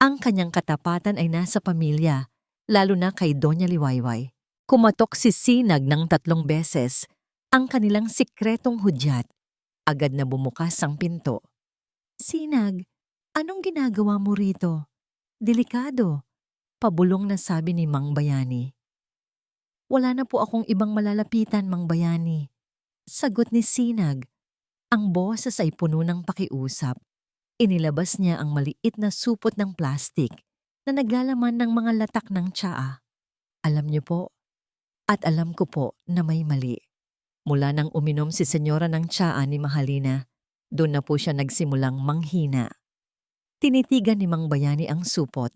Ang kanyang katapatan ay nasa pamilya, lalo na kay Doña Liwayway. Kumatok si Sinag ng 3 beses. Ang kanilang sikretong hudyat. Agad na bumukas ang pinto. Sinag, anong ginagawa mo rito? Delikado, pabulong na sabi ni Mang Bayani. Wala na po akong ibang malalapitan, Mang Bayani. Sagot ni Sinag. Ang boses ay puno ng pakiusap. Inilabas niya ang maliit na supot ng plastik na naglalaman ng mga latak ng tsaa. Alam niyo po, at alam ko po na may mali. Mula nang uminom si senyora ng tsaa ni Mahalina, doon na po siya nagsimulang manghina. Tinitigan ni Mang Bayani ang supot.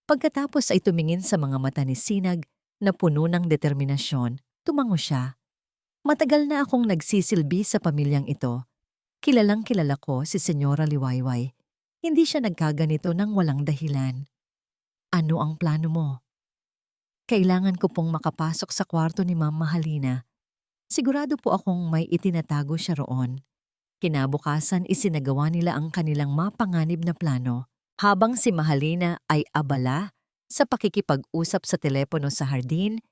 Pagkatapos ay tumingin sa mga mata ni Sinag na puno ng determinasyon. Tumango siya. Matagal na akong nagsisilbi sa pamilyang ito. Kilalang kilala ko si Senyora Liwayway. Hindi siya nagkaganito ng walang dahilan. Ano ang plano mo? Kailangan ko pong makapasok sa kwarto ni Ma'am Mahalina. Sigurado po akong may itinatago siya roon. Kinabukasan isinagawa nila ang kanilang mapanganib na plano habang si Mahalina ay abala sa pakikipag-usap sa telepono sa hardin.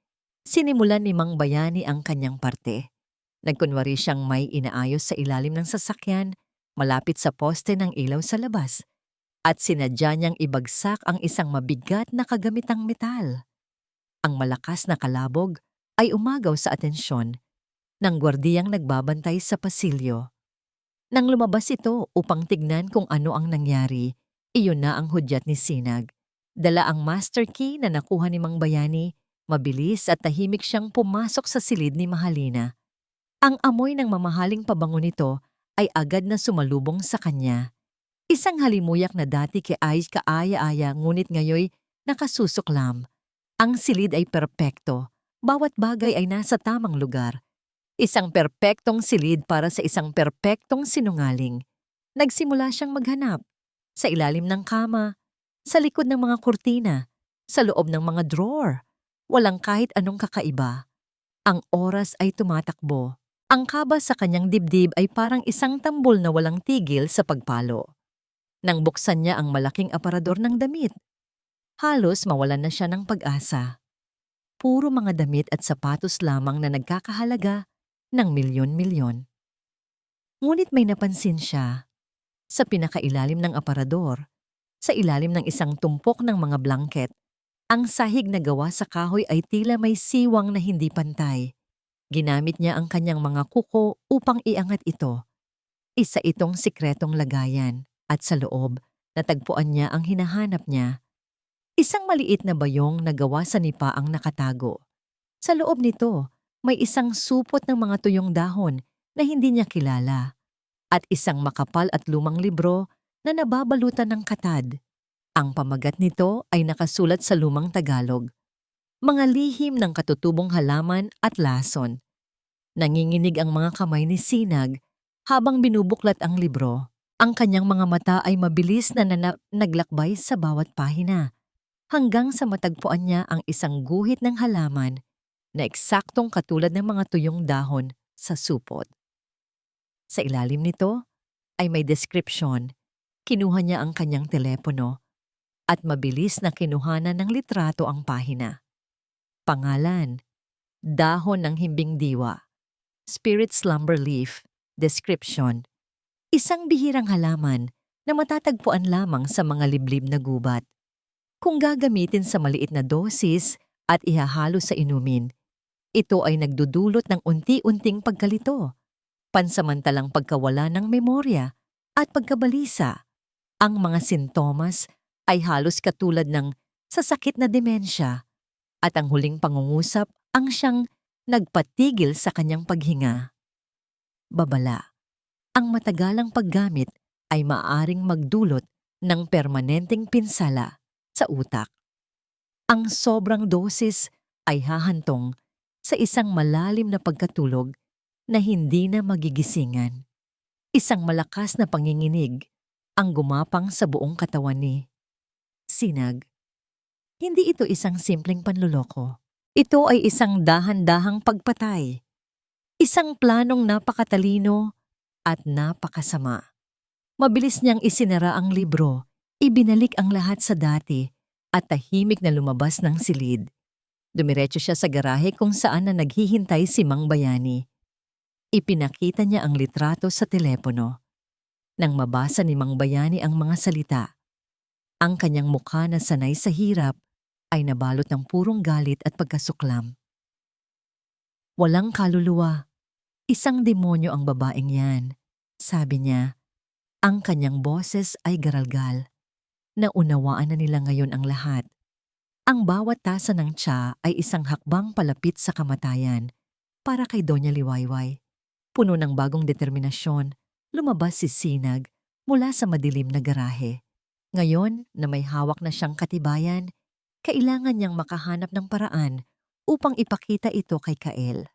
Sinimulan ni Mang Bayani ang kanyang parte. Nagkunwari siyang may inaayos sa ilalim ng sasakyan malapit sa poste ng ilaw sa labas at sinadya niyang ibagsak ang isang mabigat na kagamitang metal. Ang malakas na kalabog ay umagaw sa atensyon ng gwardiyang nagbabantay sa pasilyo. Nang lumabas ito upang tignan kung ano ang nangyari, iyon na ang hudyat ni Sinag. Dala ang master key na nakuha ni Mang Bayani. Mabilis at tahimik siyang pumasok sa silid ni Mahalina. Ang amoy ng mamahaling pabango nito ay agad na sumalubong sa kanya. Isang halimuyak na dati ay kaaya-aya ngunit ngayoy nakasusuklam. Ang silid ay perpekto. Bawat bagay ay nasa tamang lugar. Isang perpektong silid para sa isang perpektong sinungaling. Nagsimula siyang maghanap. Sa ilalim ng kama, sa likod ng mga kurtina, sa loob ng mga drawer. Walang kahit anong kakaiba. Ang oras ay tumatakbo. Ang kaba sa kanyang dibdib ay parang isang tambol na walang tigil sa pagpalo. Nang buksan niya ang malaking aparador ng damit, halos mawalan na siya ng pag-asa. Puro mga damit at sapatos lamang na nagkakahalaga ng milyon-milyon. Ngunit may napansin siya. Sa pinakailalim ng aparador, sa ilalim ng isang tumpok ng mga blanket, ang sahig na gawa sa kahoy ay tila may siwang na hindi pantay. Ginamit niya ang kanyang mga kuko upang iangat ito. Isa itong sikretong lagayan at sa loob, natagpuan niya ang hinahanap niya. Isang maliit na bayong na gawa sa nipa ang nakatago. Sa loob nito, may isang supot ng mga tuyong dahon na hindi niya kilala at isang makapal at lumang libro na nababalutan ng katad. Ang pamagat nito ay nakasulat sa lumang Tagalog. Mga lihim ng katutubong halaman at lason. Nanginginig ang mga kamay ni Sinag habang binubuklat ang libro. Ang kanyang mga mata ay mabilis na naglakbay sa bawat pahina hanggang sa matagpuan niya ang isang guhit ng halaman na eksaktong katulad ng mga tuyong dahon sa supot. Sa ilalim nito ay may description. Kinuha niya ang kanyang telepono at mabilis na kinuhanan ng litrato ang pahina. Pangalan, dahon ng himbing diwa, spirit slumber leaf, description, isang bihirang halaman na matatagpuan lamang sa mga liblib na gubat. Kung gagamitin sa maliit na dosis at ihahalo sa inumin, ito ay nagdudulot ng unti-unting pagkalito, pansamantalang pagkawala ng memorya at pagkabalisa. Ang mga sintomas ay halos katulad ng sasakit na demensya at ang huling pangungusap ang siyang nagpatigil sa kanyang paghinga. Babala, ang matagalang paggamit ay maaaring magdulot ng permanenteng pinsala sa utak. Ang sobrang dosis ay hahantong sa isang malalim na pagkatulog na hindi na magigisingan. Isang malakas na panginginig ang gumapang sa buong katawan ni Sinag. Hindi ito isang simpleng panluloko. Ito ay isang dahan-dahang pagpatay. Isang planong napakatalino at napakasama. Mabilis niyang isinara ang libro, ibinalik ang lahat sa dati, at tahimik na lumabas ng silid. Dumiretso siya sa garahe kung saan na naghihintay si Mang Bayani. Ipinakita niya ang litrato sa telepono. Nang mabasa ni Mang Bayani ang mga salita, ang kanyang mukha na sanay sa hirap ay nabalot ng purong galit at pagkasuklam. Walang kaluluwa. Isang demonyo ang babaeng yan, sabi niya. Ang kanyang boses ay garalgal. Naunawaan na nila ngayon ang lahat. Ang bawat tasa ng tsa ay isang hakbang palapit sa kamatayan para kay Doña Liwayway. Puno ng bagong determinasyon, lumabas si Sinag mula sa madilim na garahe. Ngayon na may hawak na siyang katibayan, kailangan niyang makahanap ng paraan upang ipakita ito kay Kael.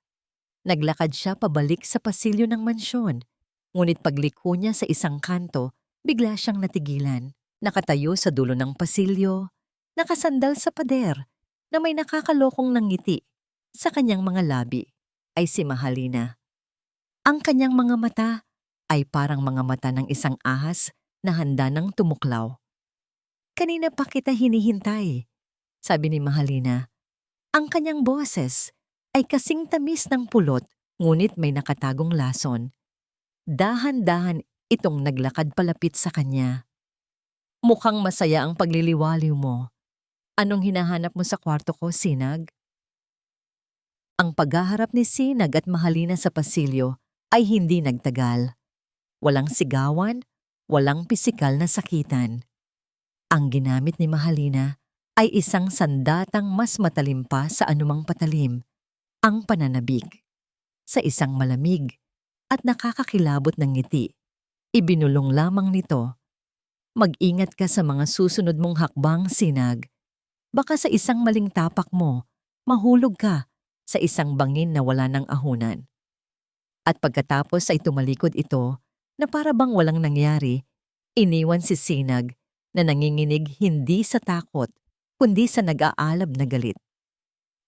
Naglakad siya pabalik sa pasilyo ng mansyon. Ngunit pagliko niya sa isang kanto, bigla siyang natigilan. Nakatayo sa dulo ng pasilyo, nakasandal sa pader, na may nakakalokong nangiti. Sa kanyang mga labi ay si Mahalina. Ang kanyang mga mata ay parang mga mata ng isang ahas na handa ng tumuklaw. Kanina pa kita hinihintay, sabi ni Mahalina. Ang kanyang boses ay kasing tamis ng pulot, ngunit may nakatagong lason. Dahan-dahan itong naglakad palapit sa kanya. Mukhang masaya ang pagliliwaliw mo. Anong hinahanap mo sa kwarto ko, Sinag? Ang paghaharap ni Sinag at Mahalina sa pasilyo ay hindi nagtagal. Walang sigawan, walang pisikal na sakitan. Ang ginamit ni Mahalina ay isang sandatang mas matalim pa sa anumang patalim, ang pananabik. Sa isang malamig at nakakakilabot ng ngiti, ibinulong lamang nito. Mag-ingat ka sa mga susunod mong hakbang, Sinag. Baka sa isang maling tapak mo, mahulog ka sa isang bangin na wala ng ahunan. At pagkatapos ay tumalikod ito na para bang walang nangyari, iniwan si Sinag na nanginginig hindi sa takot, kundi sa nag-aalab na galit.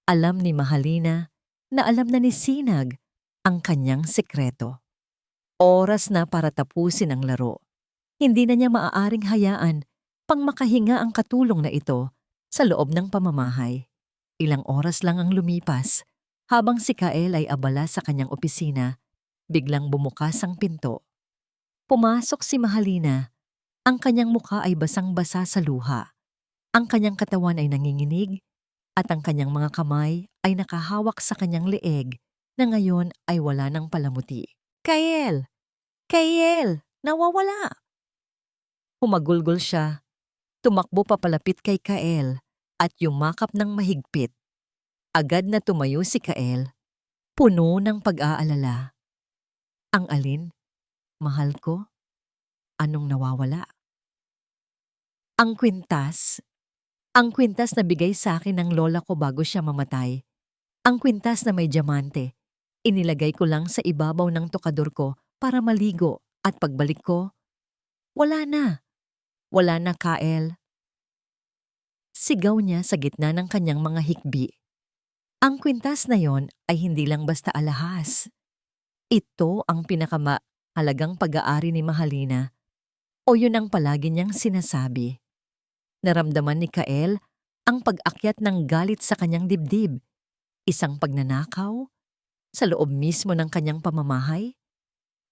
Alam ni Mahalina na alam na ni Sinag ang kanyang sekreto. Oras na para tapusin ang laro. Hindi na niya maaaring hayaan pang makahinga ang katulong na ito sa loob ng pamamahay. Ilang oras lang ang lumipas habang si Kael ay abala sa kanyang opisina, biglang bumukas ang pinto. Pumasok si Mahalina. Ang kanyang mukha ay basang-basa sa luha. Ang kanyang katawan ay nanginginig at ang kanyang mga kamay ay nakahawak sa kanyang leeg na ngayon ay wala ng palamuti. Kael! Kael! Nawawala! Humagulgol siya. Tumakbo papalapit kay Kael at yumakap ng mahigpit. Agad na tumayo si Kael, puno ng pag-aalala. Ang alin? Mahal ko? Anong nawawala? Ang kwintas. Ang kwintas na bigay sa akin ng lola ko bago siya mamatay. Ang kwintas na may diamante. Inilagay ko lang sa ibabaw ng tokador ko para maligo at pagbalik ko, wala na. Wala na, Kael. Sigaw niya sa gitna ng kanyang mga hikbi. Ang kwintas na yon ay hindi lang basta alahas. Ito ang pinakamahalagang pag-aari ni Mahalina o yun ang palagi niyang sinasabi. Naramdaman ni Kael ang pag-akyat ng galit sa kanyang dibdib. Isang pagnanakaw sa loob mismo ng kanyang pamamahay.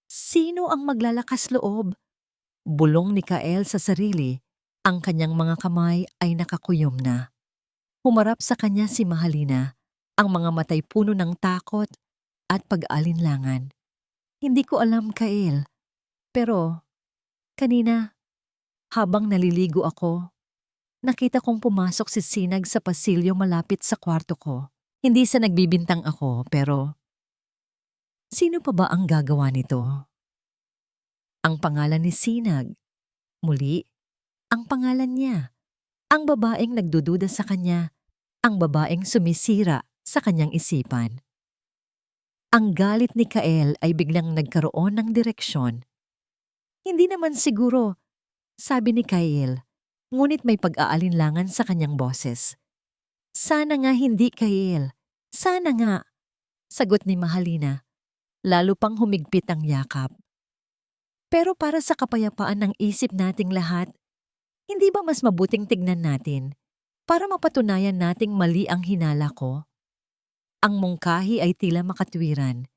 Sino ang maglalakas loob? Bulong ni Kael sa sarili, ang kanyang mga kamay ay nakakuyom na. Humarap sa kanya si Mahalina, ang mga matay puno ng takot at pag-alinlangan. Hindi ko alam, Kael, pero kanina, habang naliligo ako, nakita kong pumasok si Sinag sa pasilyo malapit sa kwarto ko. Hindi sa nagbibintang ako, pero sino pa ba ang gagawa nito? Ang pangalan ni Sinag. Muli, ang pangalan niya. Ang babaeng nagdududa sa kanya. Ang babaeng sumisira sa kanyang isipan. Ang galit ni Kael ay biglang nagkaroon ng direksyon. Hindi naman siguro, sabi ni Kael, ngunit may pag-aalinlangan sa kanyang boses. Sana nga hindi, Kael. Sana nga, sagot ni Mahalina, lalo pang humigpit ang yakap. Pero para sa kapayapaan ng isip nating lahat, hindi ba mas mabuting tignan natin para mapatunayan nating mali ang hinala ko? Ang mungkahi ay tila makatwiran,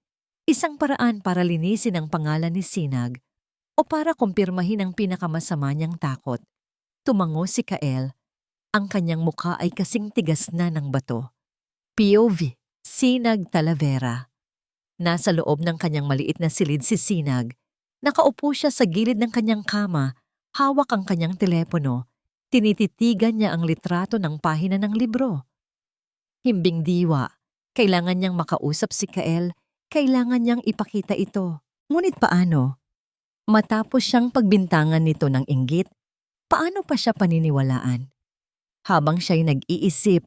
isang paraan para linisin ang pangalan ni Sinag o para kumpirmahin ang pinakamasama niyang takot. Tumango si Kael, ang kanyang mukha ay kasing tigas na ng bato. POV, Sinag Talavera. Nasa loob ng kanyang maliit na silid si Sinag. Nakaupo siya sa gilid ng kanyang kama, hawak ang kanyang telepono. Tinititigan niya ang litrato ng pahina ng libro. Himbing diwa, kailangan niyang makausap si Kael, kailangan niyang ipakita ito. Ngunit paano? Matapos siyang pagbintangan nito ng inggit, paano pa siya paniniwalaan? Habang siya'y nag-iisip,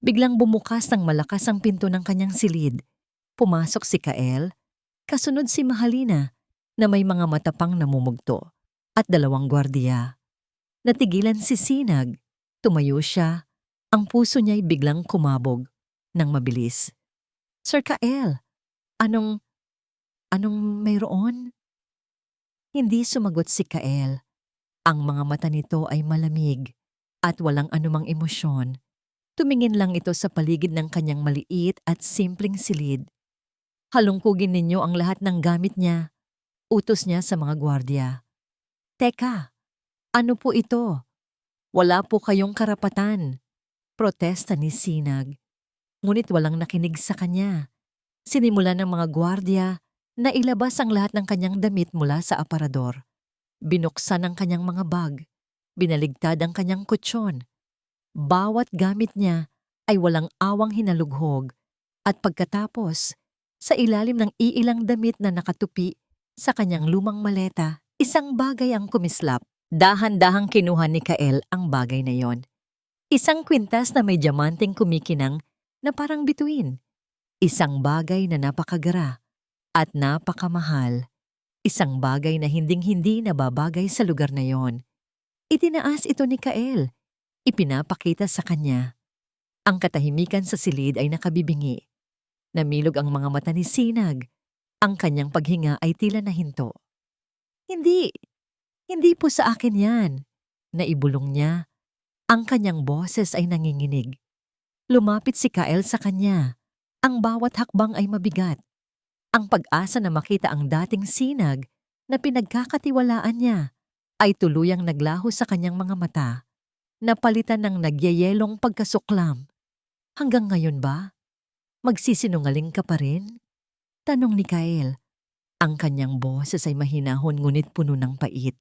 biglang bumukas ng malakas ang pinto ng kanyang silid. Pumasok si Kael, kasunod si Mahalina na may mga mata pang namumugto at 2 gwardiya. Natigilan si Sinag, tumayo siya, ang puso niya'y biglang kumabog ng mabilis. Sir Kael, anong mayroon? Hindi sumagot si Kael. Ang mga mata nito ay malamig at walang anumang emosyon. Tumingin lang ito sa paligid ng kanyang maliit at simpleng silid. Halungkugin ninyo ang lahat ng gamit niya. Utos niya sa mga gwardiya. Teka, ano po ito? Wala po kayong karapatan. Protesta ni Sinag. Ngunit walang nakinig sa kanya. Sinimula ng mga gwardiya na ilabas ang lahat ng kanyang damit mula sa aparador. Binuksan ang kanyang mga bag. Binaligtad ang kanyang kutsyon. Bawat gamit niya ay walang awang hinalughog at pagkatapos, sa ilalim ng iilang damit na nakatupi sa kanyang lumang maleta, isang bagay ang kumislap. Dahan-dahang kinuha ni Kael ang bagay na yon. Isang kwintas na may diamanteng kumikinang na parang bituin. Isang bagay na napakagara at napakamahal. Isang bagay na hinding-hindi nababagay sa lugar na yon. Itinaas ito ni Kael. Ipinapakita sa kanya. Ang katahimikan sa silid ay nakabibingi. Namilog ang mga mata ni Sinag. Ang kanyang paghinga ay tila nahinto. Hindi po sa akin yan. Naibulong niya. Ang kanyang boses ay nanginginig. Lumapit si Kael sa kanya. Ang bawat hakbang ay mabigat. Ang pag-asa na makita ang dating Sinag na pinagkakatiwalaan niya ay tuluyang naglaho sa kanyang mga mata. Napalitan ng nagyayelong pagkasuklam. Hanggang ngayon ba? Magsisinungaling ka pa rin? Tanong ni Kael. Ang kanyang boses ay mahinahon ngunit puno ng pait.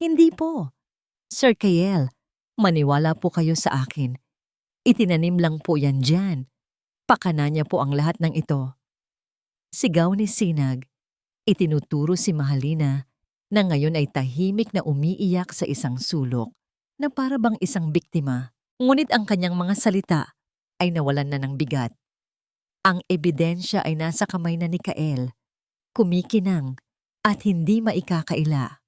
Hindi po. Sir Kael, maniwala po kayo sa akin. Itinanim lang po yan dyan. Pakana niya po ang lahat ng ito. Sigaw ni Sinag. Itinuturo si Mahalina na ngayon ay tahimik na umiiyak sa isang sulok na para bang isang biktima. Ngunit ang kanyang mga salita ay nawalan na ng bigat. Ang ebidensya ay nasa kamay na ni Kael, kumikinang at hindi maikakaila.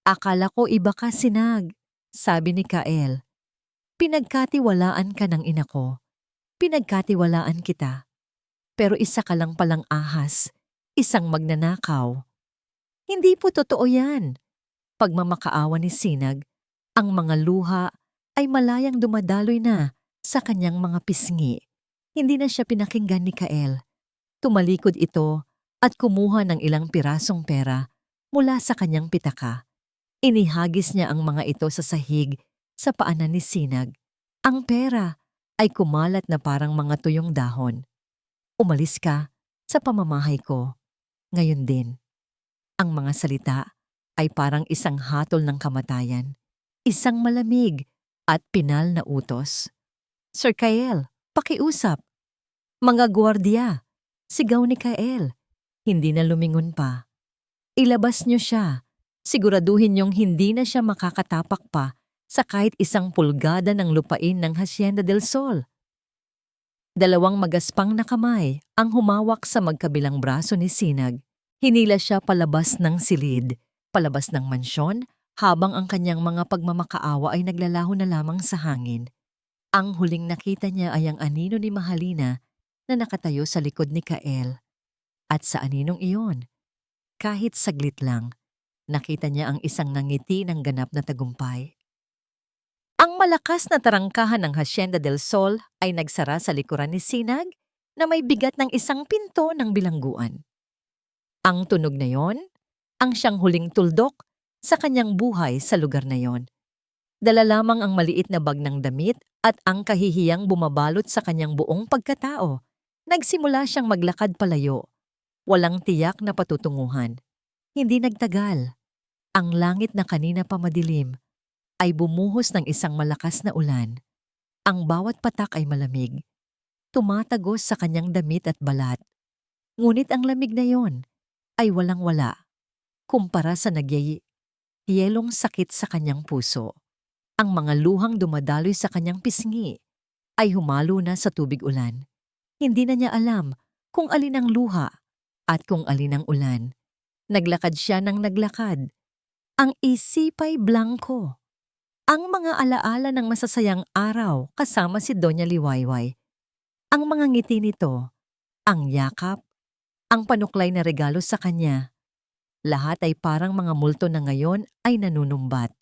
Akala ko iba ka, Sinag, sabi ni Kael. Pinagkatiwalaan ka ng ina ko. Pinagkatiwalaan kita. Pero isa ka lang palang ahas, isang magnanakaw. Hindi po totoo yan. Pagmamakaawa ni Sinag, ang mga luha ay malayang dumadaloy na sa kanyang mga pisngi. Hindi na siya pinakinggan ni Kael. Tumalikod ito at kumuha ng ilang pirasong pera mula sa kanyang pitaka. Inihagis niya ang mga ito sa sahig sa paanan ni Sinag. Ang pera ay kumalat na parang mga tuyong dahon. Umalis ka sa pamamahay ko. Ngayon din. Ang mga salita ay parang isang hatol ng kamatayan. Isang malamig at pinal na utos. Sir Kael, pakiusap. Mga gwardiya, sigaw ni Kael. Hindi na lumingon pa. Ilabas niyo siya. Siguraduhin niyong hindi na siya makakatapak pa sa kahit isang pulgada ng lupain ng Hacienda del Sol. 2 magaspang na kamay ang humawak sa magkabilang braso ni Sinag. Hinila siya palabas ng silid, palabas ng mansyon habang ang kanyang mga pagmamakaawa ay naglalaho na lamang sa hangin. Ang huling nakita niya ay ang anino ni Mahalina na nakatayo sa likod ni Kael. At sa aninong iyon, kahit saglit lang, nakita niya ang isang nangiti ng ganap na tagumpay. Ang malakas na tarangkahan ng Hacienda del Sol ay nagsara sa likuran ni Sinag na may bigat ng isang pinto ng bilangguan. Ang tunog na yon, ang siyang huling tuldok sa kanyang buhay sa lugar na yon. Dala lamang ang maliit na bag ng damit at ang kahihiyang bumabalot sa kanyang buong pagkatao. Nagsimula siyang maglakad palayo. Walang tiyak na patutunguhan. Hindi nagtagal. Ang langit na kanina pa madilim ay bumuhos ng isang malakas na ulan. Ang bawat patak ay malamig. Tumatagos sa kanyang damit at balat. Ngunit ang lamig na yon ay walang-wala kumpara sa nagyayelong sakit sa kanyang puso. Ang mga luhang dumadaloy sa kanyang pisngi ay humalo na sa tubig ulan. Hindi na niya alam kung alin ang luha at kung alin ang ulan. Naglakad siya ng naglakad. Ang isip ay blanko. Ang mga alaala ng masasayang araw kasama si Doña Liwayway. Ang mga ngiti nito, ang yakap, ang panuklay na regalo sa kanya. Lahat ay parang mga multo na ngayon ay nanunumbat.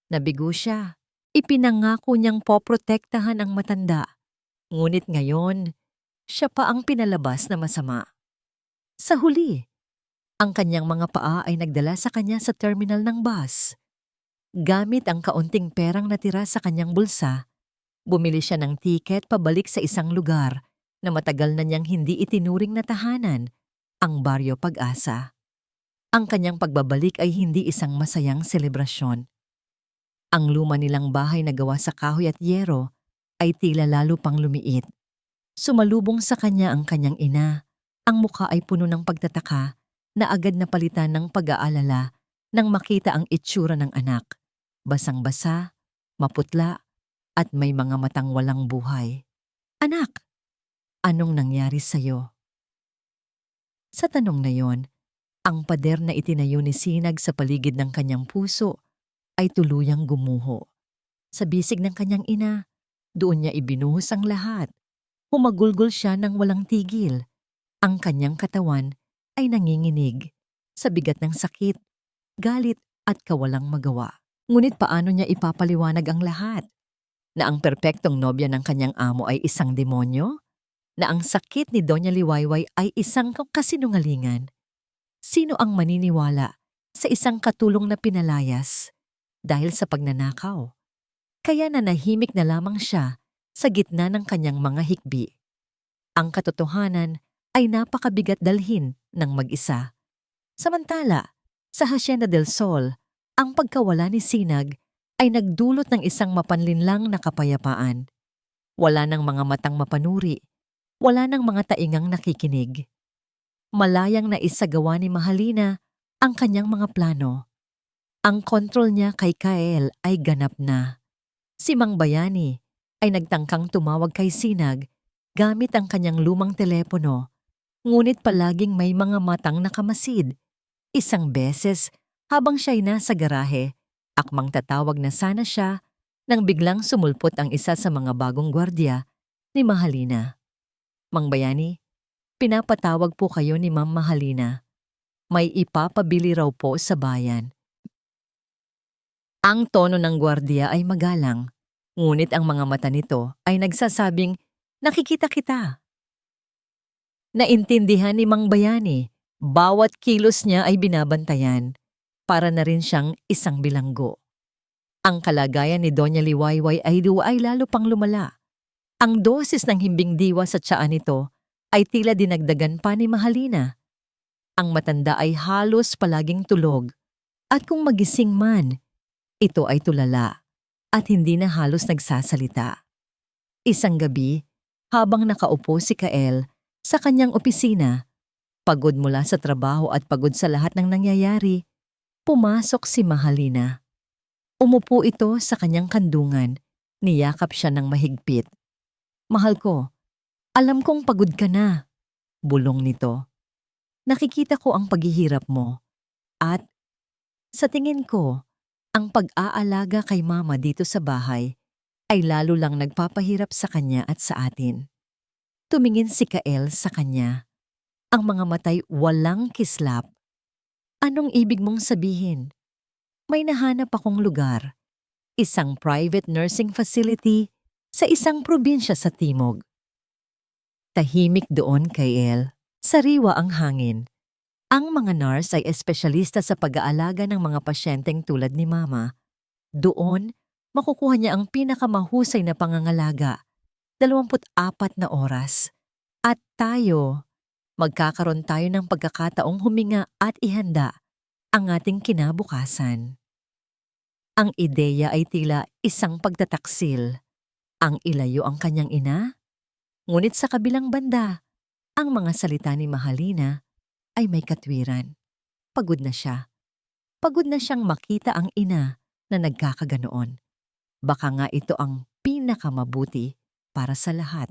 Nabigo siya. Ipinangako niyang poprotektahan ang matanda. Ngunit ngayon, siya pa ang pinalabas na masama. Sa huli, ang kanyang mga paa ay nagdala sa kanya sa terminal ng bus. Gamit ang kaunting perang natira sa kanyang bulsa, bumili siya ng tiket pabalik sa isang lugar na matagal na niyang hindi itinuring na tahanan, ang Baryo Pag-asa. Ang kanyang pagbabalik ay hindi isang masayang selebrasyon. Ang luma nilang bahay na gawa sa kahoy at yero ay tila lalo pang lumiit. Sumalubong sa kanya ang kanyang ina. Ang mukha ay puno ng pagtataka na agad napalitan ng pag-aalala nang makita ang itsura ng anak. Basang-basa, maputla, at may mga matang walang buhay. Anak, anong nangyari sa'yo? Sa tanong na yon, ang pader na itinayo ni Sinag sa paligid ng kanyang puso ay tuluyang gumuho. Sa bisig ng kanyang ina, doon niya ibinuhos ang lahat. Humagulgol siya ng walang tigil. Ang kanyang katawan ay nanginginig sa bigat ng sakit, galit at kawalang magawa. Ngunit paano niya ipapaliwanag ang lahat? Na ang perpektong nobya ng kanyang amo ay isang demonyo? Na ang sakit ni Doña Liwayway ay isang kasinungalingan? Sino ang maniniwala sa isang katulong na pinalayas dahil sa pagnanakaw? Kaya nanahimik na lamang siya sa gitna ng kanyang mga hikbi. Ang katotohanan ay napakabigat dalhin ng mag-isa. Samantala, sa Hacienda del Sol, ang pagkawala ni Sinag ay nagdulot ng isang mapanlinlang na kapayapaan. Wala ng mga matang mapanuri, wala ng mga taingang nakikinig. Malayang naisagawa ni Mahalina ang kanyang mga plano. Ang kontrol niya kay Kael ay ganap na. Si Mang Bayani ay nagtangkang tumawag kay Sinag gamit ang kanyang lumang telepono, ngunit palaging may mga matang nakamasid. Isang beses, habang siya'y nasa garahe, akmang tatawag na sana siya nang biglang sumulpot ang isa sa mga bagong gwardiya ni Mahalina. Mang Bayani, pinapatawag po kayo ni Ma'am Mahalina. May ipapabili raw po sa bayan. Ang tono ng gwardiya ay magalang, ngunit ang mga mata nito ay nagsasabing, nakikita kita. Naintindihan ni Mang Bayani, bawat kilos niya ay binabantayan, para na rin siyang isang bilanggo. Ang kalagayan ni Doña Liwayway ay lalo pang lumala. Ang dosis ng himbing diwa sa tiyan nito ay tila dinagdagan pa ni Mahalina. Ang matanda ay halos palaging tulog, at kung magising man, ito ay tulala at hindi na halos nagsasalita. Isang gabi, habang nakaupo si Kael sa kanyang opisina, pagod mula sa trabaho at pagod sa lahat ng nangyayari, pumasok si Mahalina. Umupo ito sa kanyang kandungan, niyakap siya ng mahigpit. Mahal ko, alam kong pagod ka na, bulong nito. Nakikita ko ang paghihirap mo at sa tingin ko, Ang pag-aalaga kay mama dito sa bahay ay lalo lang nagpapahirap sa kanya at sa atin. Tumingin si Kael sa kanya. Ang mga matay walang kislap. Anong ibig mong sabihin? May nahanap akong lugar. Isang private nursing facility sa isang probinsya sa Timog. Tahimik doon, Kael. Sariwa ang hangin. Ang mga nurse ay espesyalista sa pag-aalaga ng mga pasyenteng tulad ni Mama. Doon, makukuha niya ang pinakamahusay na pangangalaga, 24 na oras. At tayo, magkakaroon tayo ng pagkakataong huminga at ihanda ang ating kinabukasan. Ang ideya ay tila isang pagtataksil. Ang ilayo ang kanyang ina, ngunit sa kabilang banda, ang mga salita ni Mahalina ay may katwiran. Pagod na siya. Pagod na siyang makita ang ina na nagkakaganoon. Baka nga ito ang pinakamabuti para sa lahat.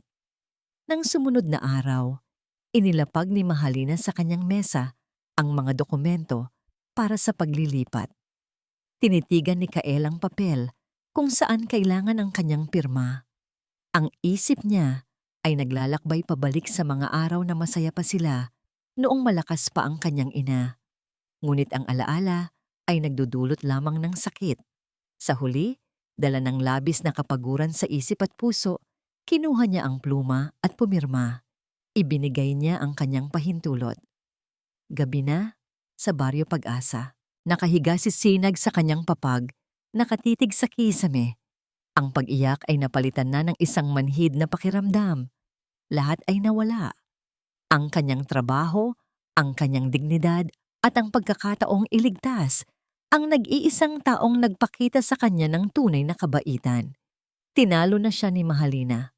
Nang sumunod na araw, inilapag ni Mahalina sa kanyang mesa ang mga dokumento para sa paglilipat. Tinitigan ni Kael ang papel kung saan kailangan ang kanyang pirma. Ang isip niya ay naglalakbay pabalik sa mga araw na masaya pa sila noong malakas pa ang kanyang ina. Ngunit ang alaala ay nagdudulot lamang ng sakit. Sa huli, dala ng labis na kapaguran sa isip at puso, kinuha niya ang pluma at pumirma. Ibinigay niya ang kanyang pahintulot. Gabi na, sa Baryo Pag-asa. Nakahiga si Sinag sa kanyang papag, nakatitig sa kisame. Ang pag-iyak ay napalitan na ng isang manhid na pakiramdam. Lahat ay nawala. Ang kanyang trabaho, ang kanyang dignidad, at ang pagkakataong iligtas, ang nag-iisang taong nagpakita sa kanya ng tunay na kabaitan. Tinalo na siya ni Mahalina.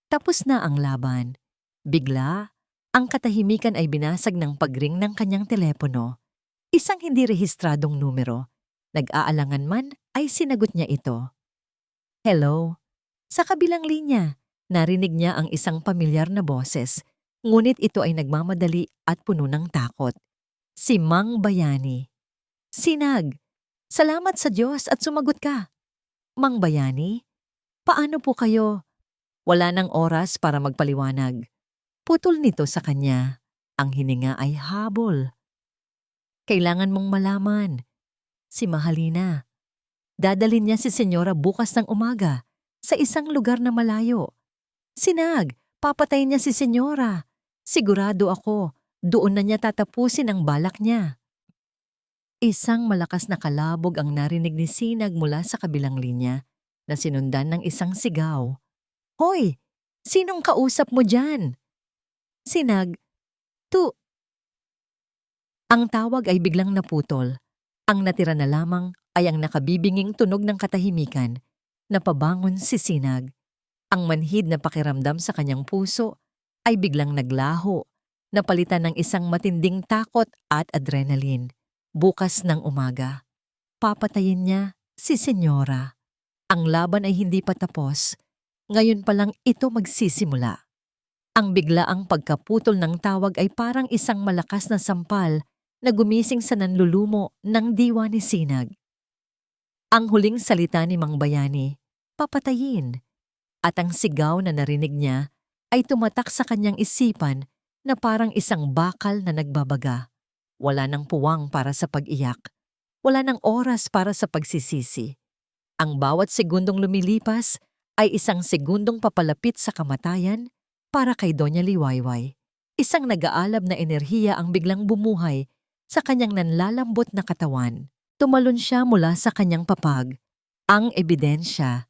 Tapos na ang laban. Bigla, ang katahimikan ay binasag ng pagring ng kanyang telepono. Isang hindi rehistradong numero. Nag-aalangan man ay sinagot niya ito. Hello? Sa kabilang linya, narinig niya ang isang pamilyar na boses, ngunit ito ay nagmamadali at puno ng takot. Si Mang Bayani. Sinag, salamat sa Diyos at sumagot ka. Mang Bayani, paano po kayo? Wala nang oras para magpaliwanag. Putol nito sa kanya. Ang hininga ay habol. Kailangan mong malaman. Si Mahalina. Dadalhin niya si Senyora bukas ng umaga sa isang lugar na malayo. Sinag, papatayin niya si Senyora. Sigurado ako, doon na niya tatapusin ang balak niya. Isang malakas na kalabog ang narinig ni Sinag mula sa kabilang linya na sinundan ng isang sigaw. Hoy! Sinong kausap mo dyan? Sinag, Ang tawag ay biglang naputol. Ang natira na lamang ay ang nakabibinging tunog ng katahimikan. Napabangon si Sinag. Ang manhid na pakiramdam sa kanyang puso ay biglang naglaho, napalitan ng isang matinding takot at adrenaline. Bukas ng umaga, papatayin niya si Senyora. Ang laban ay hindi pa tapos. Ngayon pa lang ito magsisimula. Ang biglaang pagkaputol ng tawag ay parang isang malakas na sampal na gumising sa nanlulumo ng diwa ni Sinag. Ang huling salita ni Mang Bayani, papatayin. At ang sigaw na narinig niya ay tumatak sa kanyang isipan na parang isang bakal na nagbabaga. Wala nang puwang para sa pag-iyak. Wala nang oras para sa pagsisisi. Ang bawat segundong lumilipas ay isang segundong papalapit sa kamatayan para kay Doña Liwayway. Isang nag-aalab na enerhiya ang biglang bumuhay sa kanyang nanlalambot na katawan. Tumalon siya mula sa kanyang papag. Ang ebidensya.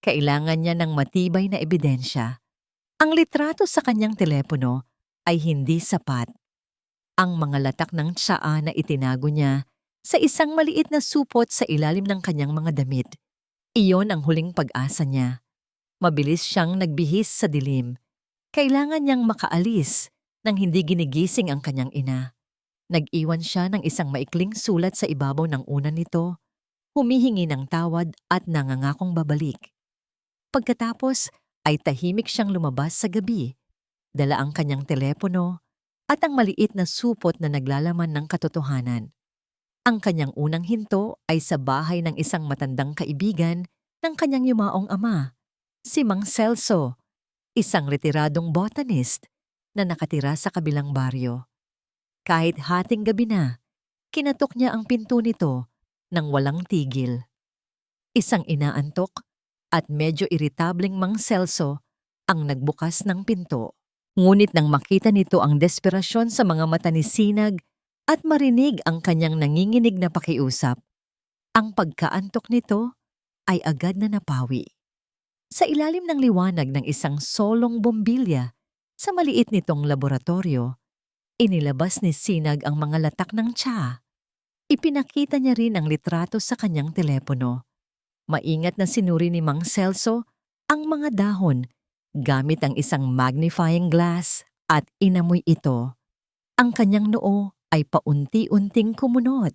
Kailangan niya ng matibay na ebidensya. Ang litrato sa kanyang telepono ay hindi sapat. Ang mga latak ng tsaa na itinago niya sa isang maliit na supot sa ilalim ng kanyang mga damit. Iyon ang huling pag-asa niya. Mabilis siyang nagbihis sa dilim. Kailangan niyang makaalis nang hindi ginigising ang kanyang ina. Nag-iwan siya ng isang maikling sulat sa ibabaw ng unan nito, humihingi ng tawad at nangangakong babalik. Pagkatapos ay tahimik siyang lumabas sa gabi, dala ang kanyang telepono at ang maliit na supot na naglalaman ng katotohanan. Ang kanyang unang hinto ay sa bahay ng isang matandang kaibigan ng kanyang yumaong ama, si Mang Celso, isang retiradong botanist na nakatira sa kabilang baryo. Kahit hating gabi na, kinatok niya ang pinto nito nang walang tigil. Isang inaantok at medyo iritableng Mang Celso ang nagbukas ng pinto. Ngunit nang makita nito ang desperasyon sa mga mata ni Sinag at marinig ang kanyang nanginginig na pakiusap, ang pagkaantok nito ay agad na napawi. Sa ilalim ng liwanag ng isang solong bombilya sa maliit nitong laboratorio, inilabas ni Sinag ang mga latak ng tsa. Ipinakita niya rin ang litrato sa kanyang telepono. Maingat na sinuri ni Mang Celso ang mga dahon gamit ang isang magnifying glass at inamoy ito. Ang kanyang noo ay paunti-unting kumunot.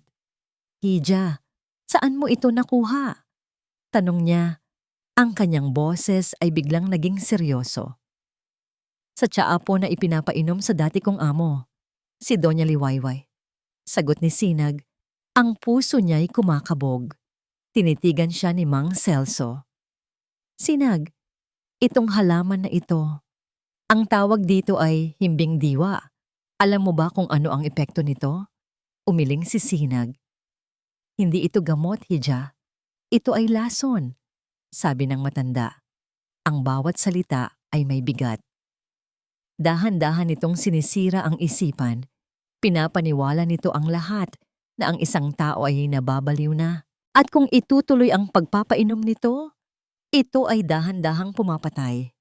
"Hija, saan mo ito nakuha?" tanong niya. Ang kanyang boses ay biglang naging seryoso. "Sa tsaa po na ipinapainom sa dati kong amo, si Doña Liwayway." Sagot ni Sinag. Ang puso niya'y kumakabog. Tinitigan siya ni Mang Celso. "Sinag, itong halaman na ito, ang tawag dito ay himbing diwa. Alam mo ba kung ano ang epekto nito?" Umiling si Sinag. "Hindi ito gamot, Hija. Ito ay lason," sabi ng matanda. Ang bawat salita ay may bigat. Dahan-dahan nitong sinisira ang isipan. Pinapaniwala nito ang lahat na ang isang tao ay nababaliw na. At kung itutuloy ang pagpapainom nito, ito ay dahan-dahang pumapatay.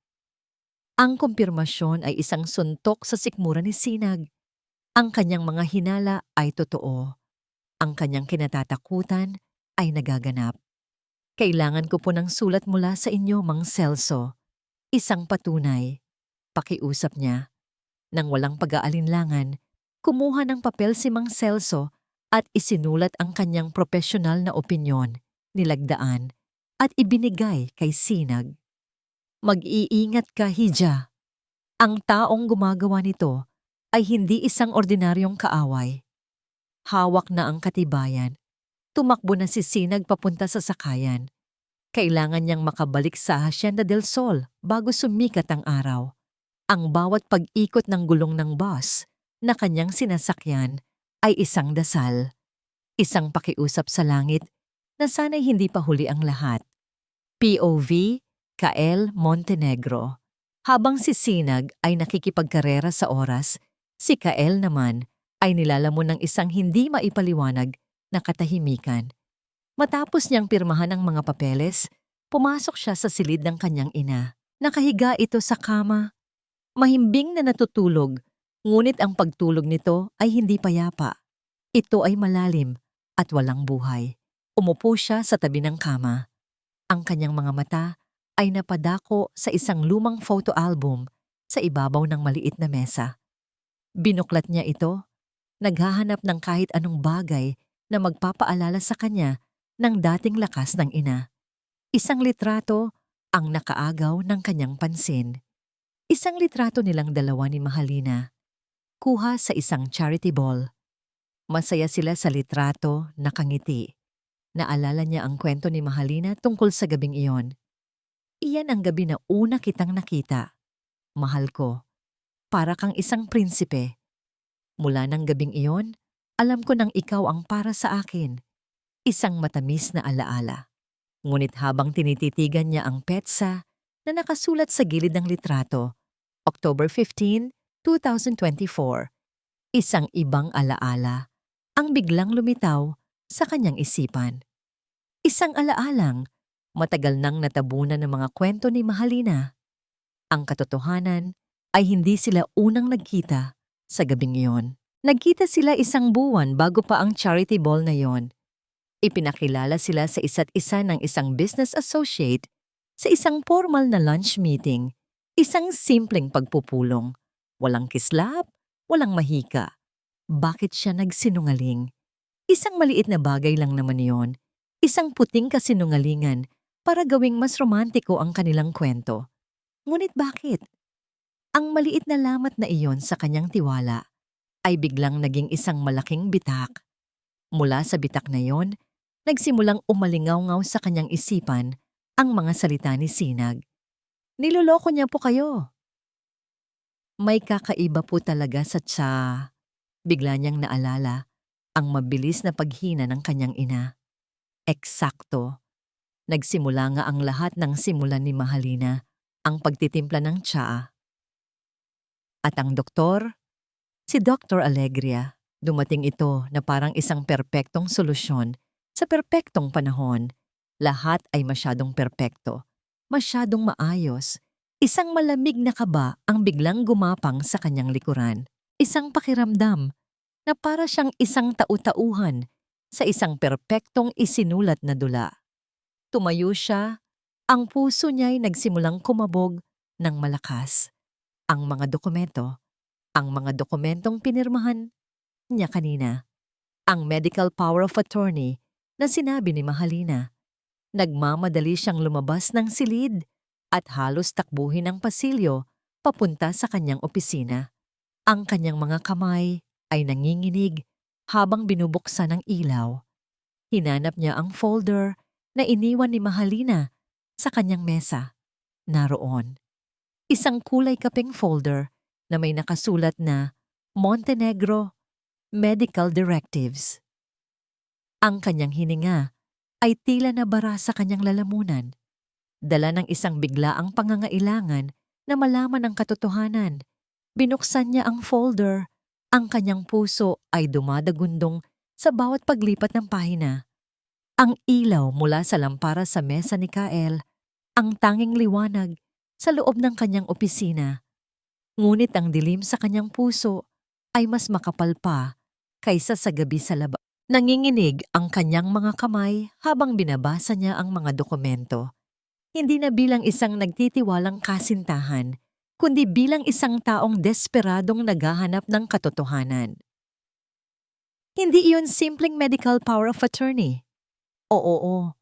Ang kumpirmasyon ay isang suntok sa sikmura ni Sinag. Ang kanyang mga hinala ay totoo. Ang kanyang kinatatakutan ay nagaganap. "Kailangan ko po ng sulat mula sa inyo, Mang Celso. Isang patunay." Pakiusap niya. Nang walang pag-aalinlangan, kumuha ng papel si Mang Celso at isinulat ang kanyang propesyonal na opinyon, nilagdaan, at ibinigay kay Sinag. "Mag-iingat ka, Hija. Ang taong gumagawa nito ay hindi isang ordinaryong kaaway." Hawak na ang katibayan. Tumakbo na si Sinag papunta sa sakayan. Kailangan niyang makabalik sa Hacienda del Sol bago sumikat ang araw. Ang bawat pag-ikot ng gulong ng bus na kanyang sinasakyan ay isang dasal. Isang pakiusap sa langit na sana'y hindi pa huli ang lahat. POV, Kael Montenegro. Habang si Sinag ay nakikipagkarera sa oras, si Kael naman ay nilalamon ng isang hindi maipaliwanag na katahimikan. Matapos niyang pirmahan ang mga papeles, pumasok siya sa silid ng kanyang ina. Nakahiga ito sa kama. Mahimbing na natutulog, ngunit ang pagtulog nito ay hindi payapa. Ito ay malalim at walang buhay. Umupo siya sa tabi ng kama. Ang kanyang mga mata ay napadako sa isang lumang photo album sa ibabaw ng maliit na mesa. Binuklat niya ito, naghahanap ng kahit anong bagay na magpapaalala sa kanya ng dating lakas ng ina. Isang litrato ang nakaagaw ng kanyang pansin. Isang litrato nilang dalawa ni Mahalina, kuha sa isang charity ball. Masaya sila sa litrato, nakangiti. Naalala niya ang kwento ni Mahalina tungkol sa gabing iyon. "Iyan ang gabi na una kitang nakita. Mahal ko, para kang isang prinsipe. Mula ng gabing iyon, alam ko nang ikaw ang para sa akin." Isang matamis na alaala. Ngunit habang tinititigan niya ang petsa na nakasulat sa gilid ng litrato, October 15, 2024, isang ibang alaala ang biglang lumitaw sa kanyang isipan. Isang alaalang matagal nang natabunan ng mga kwento ni Mahalina. Ang katotohanan ay hindi sila unang nagkita sa gabing iyon. Nagkita sila isang buwan bago pa ang charity ball na yon. Ipinakilala sila sa isa't isa ng isang business associate sa isang formal na lunch meeting, isang simpleng pagpupulong. Walang kislap, walang mahika. Bakit siya nagsinungaling? Isang maliit na bagay lang naman yon. Isang puting kasinungalingan para gawing mas romantiko ang kanilang kwento. Ngunit bakit? Ang maliit na lamat na iyon sa kanyang tiwala ay biglang naging isang malaking bitak. Mula sa bitak na yon, nagsimulang umalingaw-ngaw sa kanyang isipan ang mga salita ni Sinag. Niloloko niya po kayo. May kakaiba po talaga sa tsa. Bigla niyang naalala ang mabilis na paghina ng kanyang ina. Eksakto. Nagsimula nga ang lahat ng simulan ni Mahalina, ang pagtitimpla ng tsaa. At ang doktor? Si Dr. Alegria. Dumating ito na parang isang perpektong solusyon sa perpektong panahon. Lahat ay masyadong perpekto, masyadong maayos. Isang malamig na kaba ang biglang gumapang sa kanyang likuran. Isang pakiramdam na para siyang isang tau-tauhan sa isang perpektong isinulat na dula. Tumayo siya, ang puso niya'y nagsimulang kumabog ng malakas. Ang mga dokumentong pinirmahan niya kanina, ang medical power of attorney na sinabi ni Mahalina. Nagmamadali siyang lumabas ng silid at halos takbuhin ang pasilyo papunta sa kanyang opisina. Ang kanyang mga kamay ay nanginginig habang binubuksan ng ilaw. Hinanap niya ang folder na iniwan ni Mahalina sa kanyang mesa. Naroon, isang kulay kapeng folder na may nakasulat na Montenegro Medical Directives. Ang kanyang hininga ay tila nabara sa kanyang lalamunan. Dala ng isang biglaang pangangailangan na malaman ang katotohanan. Binuksan niya ang folder. Ang kanyang puso ay dumadagundong sa bawat paglipat ng pahina. Ang ilaw mula sa lampara sa mesa ni Kael, ang tanging liwanag sa loob ng kanyang opisina. Ngunit ang dilim sa kanyang puso ay mas makapal pa kaysa sa gabi sa labas. Nanginginig ang kanyang mga kamay habang binabasa niya ang mga dokumento. Hindi na bilang isang nagtitiwalang kasintahan, kundi bilang isang taong desperadong naghahanap ng katotohanan. Hindi iyon simpleng medical power of attorney. Oo.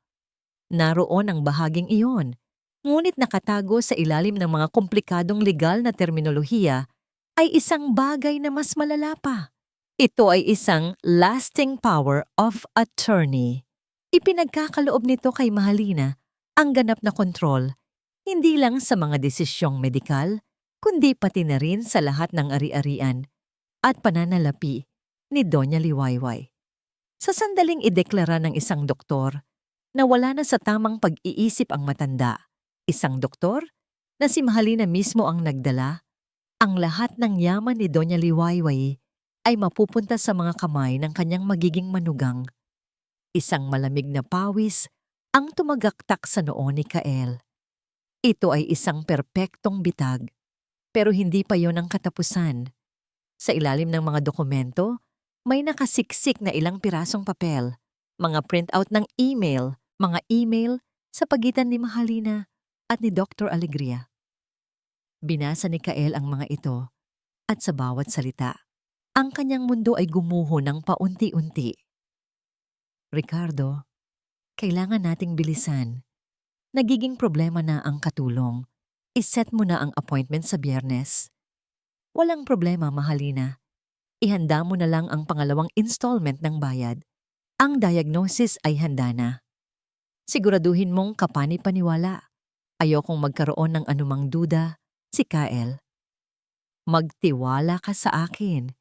Naroon ang bahaging iyon, ngunit nakatago sa ilalim ng mga komplikadong legal na terminolohiya ay isang bagay na mas malala pa. Ito ay isang lasting power of attorney. Ipinagkakaloob nito kay Mahalina ang ganap na kontrol, hindi lang sa mga desisyong medikal, kundi pati na rin sa lahat ng ari-arian at pananalapi ni Doña Liwayway. Sa sandaling ideklara ng isang doktor na wala na sa tamang pag-iisip ang matanda, isang doktor na si Mahalina mismo ang nagdala, ang lahat ng yaman ni Doña Liwayway ay mapupunta sa mga kamay ng kanyang magiging manugang. Isang malamig na pawis ang tumagaktak sa noo ni Kael. Ito ay isang perpektong bitag, pero hindi pa yon ang katapusan. Sa ilalim ng mga dokumento, may nakasiksik na ilang pirasong papel, mga printout ng mga email sa pagitan ni Mahalina at ni Dr. Alegria. Binasa ni Kael ang mga ito at sa bawat salita, ang kanyang mundo ay gumuho ng paunti-unti. Ricardo, kailangan nating bilisan. Nagiging problema na ang katulong. Iset mo na ang appointment sa Biyernes. Walang problema, Mahalina. Ihanda mo na lang ang pangalawang installment ng bayad. Ang diagnosis ay handa na. Siguraduhin mong kapani-paniwala. Ayokong magkaroon ng anumang duda, si Kael. Magtiwala ka sa akin.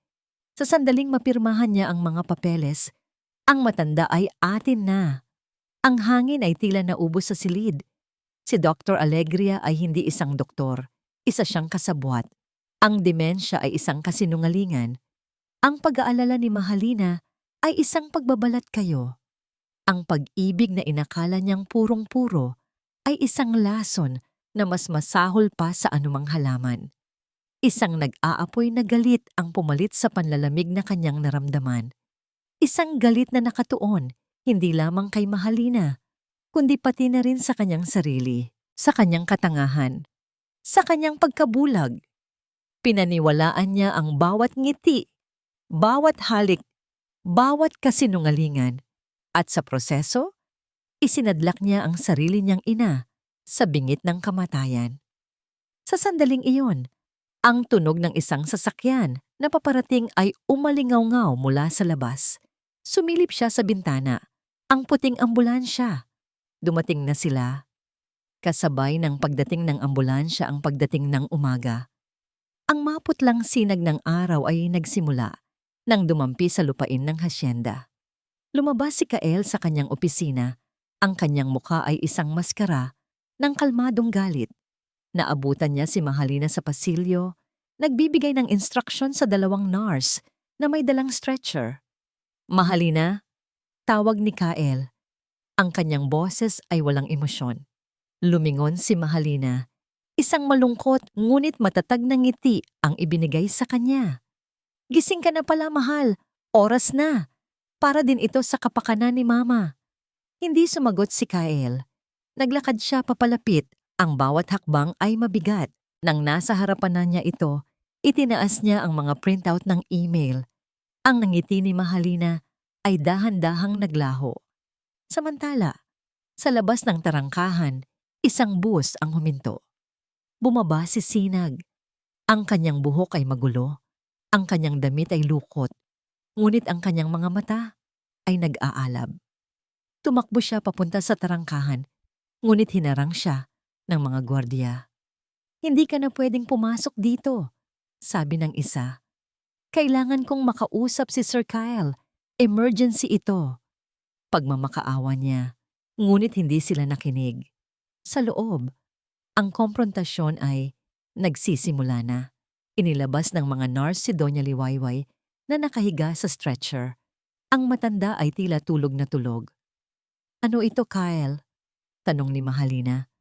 Sa sandaling mapirmahan niya ang mga papeles, ang matanda ay atin na. Ang hangin ay tila naubos sa silid. Si Dr. Alegria ay hindi isang doktor, isa siyang kasabwat. Ang demensya ay isang kasinungalingan. Ang pag-aalala ni Mahalina ay isang pagbabalat kayo. Ang pag-ibig na inakala niyang purong-puro ay isang lason na mas masahol pa sa anumang halaman. Isang nag-aapoy na galit ang pumalit sa panlalamig na kanyang naramdaman. Isang galit na nakatuon, hindi lamang kay Mahalina, kundi pati na rin sa kanyang sarili, sa kanyang katangahan, sa kanyang pagkabulag. Pinaniwalaan niya ang bawat ngiti, bawat halik, bawat kasinungalingan, at sa proseso, isinadlak niya ang sarili niyang ina sa bingit ng kamatayan. Sa sandaling iyon, ang tunog ng isang sasakyan na paparating ay umalingaw-ngaw mula sa labas. Sumilip siya sa bintana. Ang puting ambulansya. Dumating na sila. Kasabay ng pagdating ng ambulansya ang pagdating ng umaga. Ang maputlang sinag ng araw ay nagsimula nang dumampi sa lupain ng hasyenda. Lumabas si Kael sa kanyang opisina. Ang kanyang mukha ay isang maskara ng kalmadong galit. Naabutan niya si Mahalina sa pasilyo, nagbibigay ng instruksyon sa 2 nurse na may dalang stretcher. Mahalina, tawag ni Kael. Ang kanyang boses ay walang emosyon. Lumingon si Mahalina. Isang malungkot ngunit matatag na ngiti ang ibinigay sa kanya. Gising ka na pala, mahal. Oras na. Para din ito sa kapakanan ni Mama. Hindi sumagot si Kael. Naglakad siya papalapit. Ang bawat hakbang ay mabigat. Nang nasa harapan na niya ito, itinaas niya ang mga printout ng email. Ang nangiti ni Mahalina ay dahan-dahang naglaho. Samantala, sa labas ng tarangkahan, isang bus ang huminto. Bumaba si Sinag. Ang kanyang buhok ay magulo. Ang kanyang damit ay lukot. Ngunit ang kanyang mga mata ay nag-aalab. Tumakbo siya papunta sa tarangkahan, ngunit hinarang siya ng mga gwardiya. Hindi ka na pwedeng pumasok dito, sabi ng isa. Kailangan kong makausap si Sir Kyle. Emergency ito. Pagmamakaawa niya, ngunit hindi sila nakinig. Sa loob, ang komprontasyon ay nagsisimula na. Inilabas ng mga nurse si Doña Liwayway na nakahiga sa stretcher. Ang matanda ay tila tulog na tulog. Ano ito, Kyle? Tanong ni Mahalina.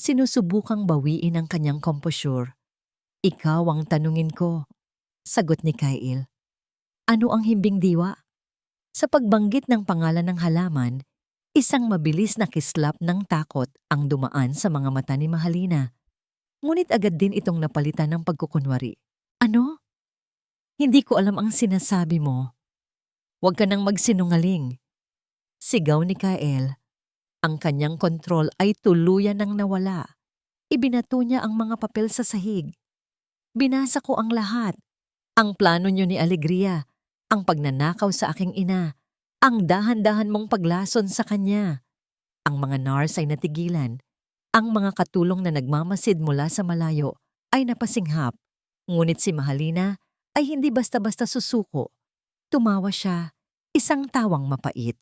Sinusubukang bawiin ang kanyang composure. Ikaw ang tanungin ko. Sagot ni Kyle. Ano ang himbing diwa? Sa pagbanggit ng pangalan ng halaman, isang mabilis na kislap ng takot ang dumaan sa mga mata ni Mahalina. Ngunit agad din itong napalitan ng pagkukunwari. Ano? Hindi ko alam ang sinasabi mo. Huwag ka nang magsinungaling. Sigaw ni Kael. Ang kanyang kontrol ay tuluyan nang nawala. Ibinato niya ang mga papel sa sahig. Binasa ko ang lahat. Ang plano niyo ni Alegria, ang pagnanakaw sa aking ina, ang dahan-dahan mong paglason sa kanya. Ang mga nurse ay natigilan. Ang mga katulong na nagmamasid mula sa malayo ay napasinghap. Ngunit si Mahalina ay hindi basta-basta susuko. Tumawa siya, isang tawang mapait.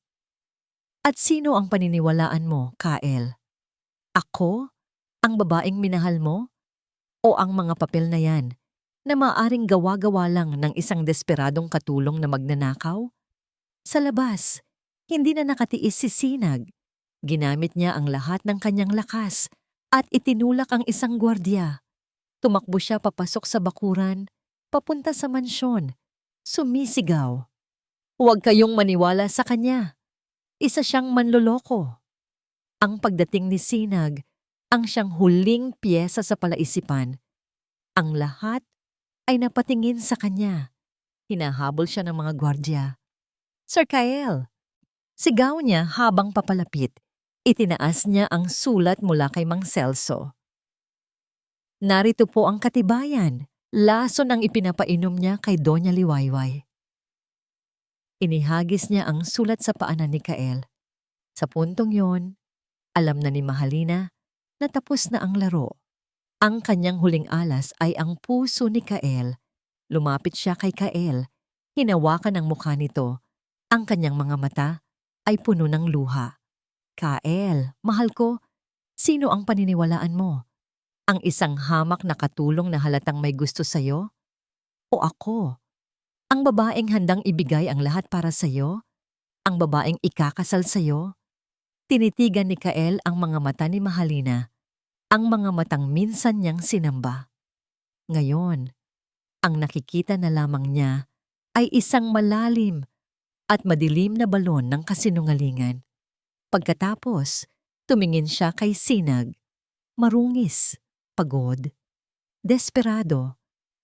At sino ang paniniwalaan mo, Kael? Ako? Ang babaeng minahal mo? O ang mga papel na yan na maaring gawa-gawa lang ng isang desperadong katulong na magnanakaw? Sa labas, hindi na nakatiis si Sinag. Ginamit niya ang lahat ng kanyang lakas at itinulak ang isang gwardiya. Tumakbo siya papasok sa bakuran, papunta sa mansyon. Sumisigaw. Huwag kayong maniwala sa kanya. Isa siyang manloloko. Ang pagdating ni Sinag, ang siyang huling piyesa sa palaisipan. Ang lahat ay napatingin sa kanya. Hinahabol siya ng mga gwardiya. Sir Kyle! Sigaw niya habang papalapit. Itinaas niya ang sulat mula kay Mang Celso. Narito po ang katibayan. Lason ang ipinapainom niya kay Doña Liwayway. Inihagis niya ang sulat sa paanan ni Kael. Sa puntong yon, alam na ni Mahalina na tapos na ang laro. Ang kanyang huling alas ay ang puso ni Kael. Lumapit siya kay Kael. Hinawakan ang mukha nito. Ang kanyang mga mata ay puno ng luha. Kael, mahal ko, sino ang paniniwalaan mo? Ang isang hamak na katulong na halatang may gusto sa'yo? O ako? Ang babaeng handang ibigay ang lahat para sa'yo? Ang babaeng ikakasal sa'yo? Tinitigan ni Kael ang mga mata ni Mahalina, ang mga matang minsan niyang sinamba. Ngayon, ang nakikita na lamang niya ay isang malalim at madilim na balon ng kasinungalingan. Pagkatapos, tumingin siya kay Sinag. Marungis, pagod, desperado.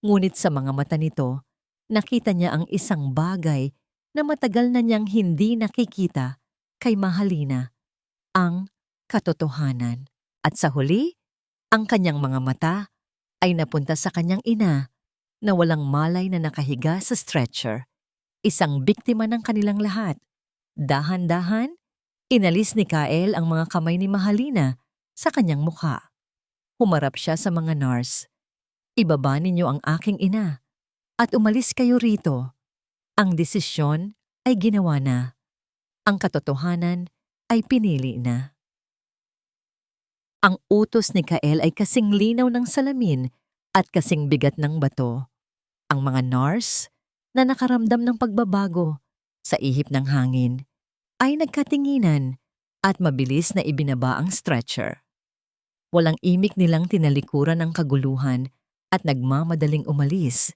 Ngunit sa mga mata nito, nakita niya ang isang bagay na matagal na niyang hindi nakikita kay Mahalina, ang katotohanan. At sa huli, ang kanyang mga mata ay napunta sa kanyang ina na walang malay na nakahiga sa stretcher. isang biktima ng kanilang lahat. Dahan-dahan, inalis ni Kael ang mga kamay ni Mahalina sa kanyang mukha. Humarap siya sa mga nurse. Ibaba ninyo ang aking ina at umalis kayo rito. Ang desisyon ay ginawa na. Ang katotohanan ay pinili na. Ang utos ni Kael ay kasing linaw ng salamin at kasing bigat ng bato. Ang mga nurse na nakaramdam ng pagbabago sa ihip ng hangin ay nagkatinginan at mabilis na ibinaba ang stretcher. Walang imik nilang tinalikuran ang kaguluhan at nagmamadaling umalis.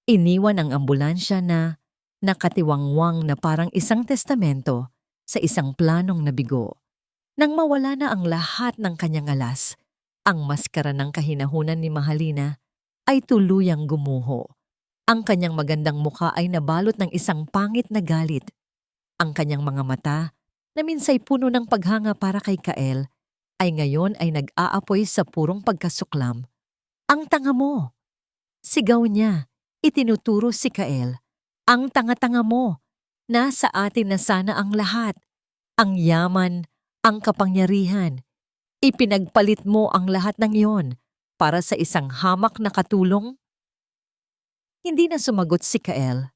Iniwan ang ambulansya na nakatiwangwang na parang isang testamento sa isang planong nabigo. Nang mawala na ang lahat ng kanyang alas, ang maskara ng kahinahunan ni Mahalina ay tuluyang gumuho. Ang kanyang magandang mukha ay nabalot ng isang pangit na galit. Ang kanyang mga mata, na minsay puno ng paghanga para kay Kael, ay ngayon ay nag-aapoy sa purong pagkasuklam. Ang tanga mo! Sigaw niya, itinuturo si Kael. Ang tanga-tanga mo! Nasa atin na sana ang lahat. Ang yaman, ang kapangyarihan. Ipinagpalit mo ang lahat ng iyon para sa isang hamak na katulong? Hindi na sumagot si Kael.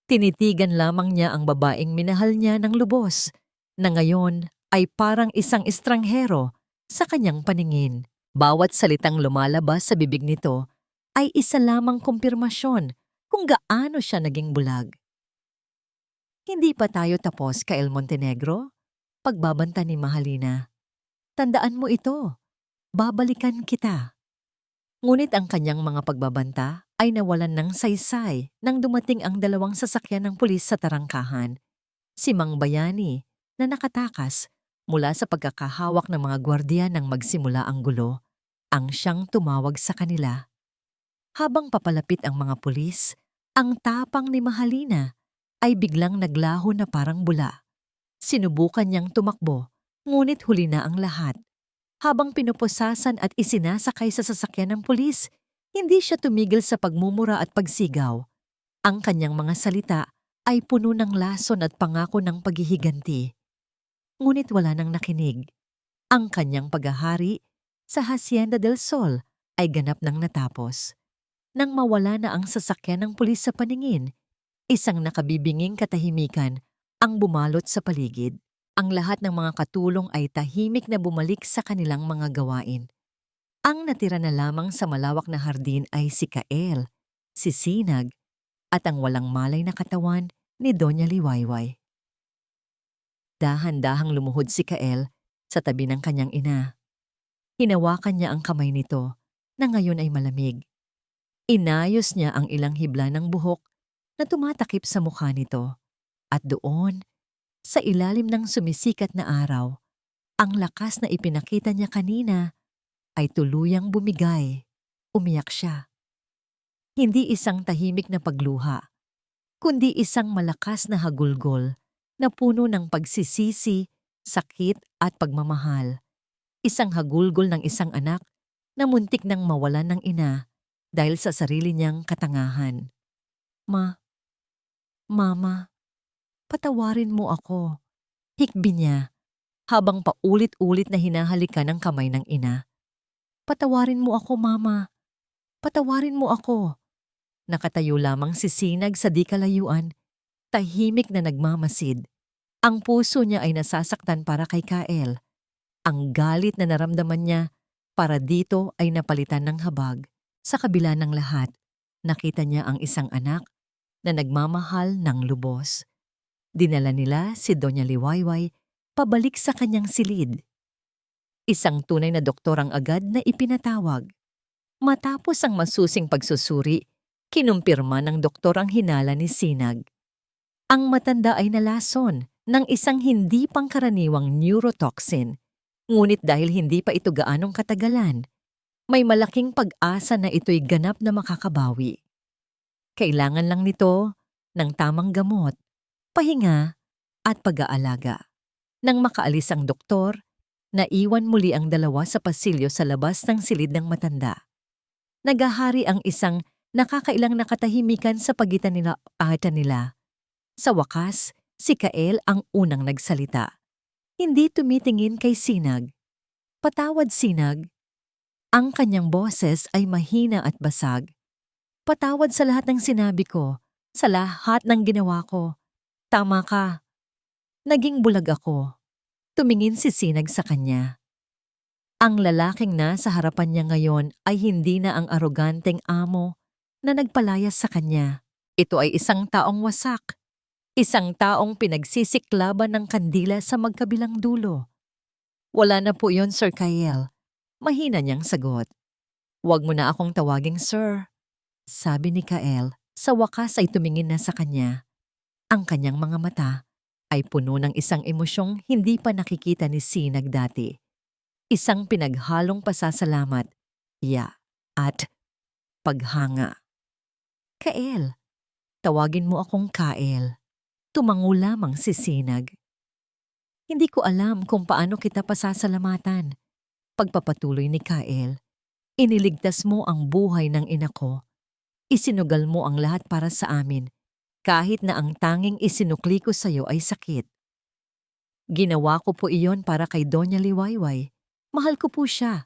Tinitigan lamang niya ang babaeng minahal niya ng lubos, na ngayon ay parang isang estranghero sa kanyang paningin. Bawat salitang lumalabas sa bibig nito ay isa lamang kumpirmasyon kung gaano siya naging bulag. Hindi pa tayo tapos, Kael Montenegro? Pagbabanta ni Mahalina. Tandaan mo ito, babalikan kita. Ngunit ang kanyang mga pagbabanta ay nawalan ng saysay nang dumating ang dalawang sasakyan ng pulis sa tarangkahan. Si Mang Bayani na nakatakas mula sa pagkakahawak ng mga gwardiya nang magsimula ang gulo, ang siyang tumawag sa kanila. Habang papalapit ang mga pulis, ang tapang ni Mahalina ay biglang naglaho na parang bula. Sinubukan niyang tumakbo, ngunit huli na ang lahat. Habang pinupusasan at isinasakay sa sasakyan ng pulis, hindi siya tumigil sa pagmumura at pagsigaw. Ang kanyang mga salita ay puno ng lason at pangako ng paghihiganti. Ngunit wala nang nakinig. Ang kanyang paghahari sa Hacienda del Sol ay ganap nang natapos. Nang mawala na ang sasakyan ng pulis sa paningin, isang nakabibinging katahimikan ang bumalot sa paligid. Ang lahat ng mga katulong ay tahimik na bumalik sa kanilang mga gawain. Ang natira na lamang sa malawak na hardin ay si Kael, si Sinag, at ang walang malay na katawan ni Doña Liwayway. Dahan-dahang lumuhod si Kael sa tabi ng kanyang ina. Hinawakan niya ang kamay nito na ngayon ay malamig. Inayos niya ang ilang hibla ng buhok na tumatakip sa mukha nito. At doon, sa ilalim ng sumisikat na araw, ang lakas na ipinakita niya kanina ay tuluyang bumigay. Umiyak siya. Hindi isang tahimik na pagluha, kundi isang malakas na hagulgol na puno ng pagsisisi, sakit at pagmamahal. Isang hagulgol ng isang anak na muntik nang mawalan ng ina dahil sa sarili niyang katangahan. Mama, patawarin mo ako. Hikbi niya habang paulit-ulit na hinahalikan ng kamay ng ina. Patawarin mo ako, Mama. Patawarin mo ako. Nakatayo lamang si Sinag sa di kalayuan, tahimik na nagmamasid. Ang puso niya ay nasasaktan para kay Kael. Ang galit na naramdaman niya para dito ay napalitan ng habag. Sa kabila ng lahat, nakita niya ang isang anak na nagmamahal ng lubos. Dinala nila si Doña Liwayway pabalik sa kanyang silid. Isang tunay na doktor ang agad na ipinatawag. Matapos ang masusing pagsusuri, kinumpirma ng doktor ang hinala ni Sinag. Ang matanda ay nalason ng isang hindi pangkaraniwang neurotoxin, ngunit dahil hindi pa ito gaanong katagalan, may malaking pag-asa na ito'y ganap na makakabawi. Kailangan lang nito ng tamang gamot, pahinga at pag-aalaga. Nang makaalis ang doktor, naiwan muli ang dalawa sa pasilyo sa labas ng silid ng matanda. Nagahari ang isang nakakailang nakatahimikan sa pagitan nila. Sa wakas, si Kael ang unang nagsalita. Hindi tumitingin kay Sinag. Patawad, Sinag. Ang kanyang boses ay mahina at basag. Patawad sa lahat ng sinabi ko, sa lahat ng ginawa ko. Tama ka. Naging bulag ako. Tumingin si Sinag sa kanya. Ang lalaking nasa harapan niya ngayon ay hindi na ang aroganteng amo na nagpalayas sa kanya. Ito ay isang taong wasak. Isang taong pinagsisiklaban ng kandila sa magkabilang dulo. Wala na po yon, Sir Kael. Mahina niyang sagot. Huwag mo na akong tawaging sir. Sabi ni Kael, sa wakas ay tumingin na sa kanya. Ang kanyang mga mata ay puno ng isang emosyong hindi pa nakikita ni Sinag dati. Isang pinaghalong pasasalamat, at paghanga. Kael, tawagin mo akong Kael. Tumango lamang si Sinag. Hindi ko alam kung paano kita pasasalamatan. Pagpapatuloy ni Kael, iniligtas mo ang buhay ng ina ko. Isinugal mo ang lahat para sa amin, kahit na ang tanging isinukli ko sa iyo ay sakit. Ginawa ko po iyon para kay Doña Liwayway. Mahal ko po siya,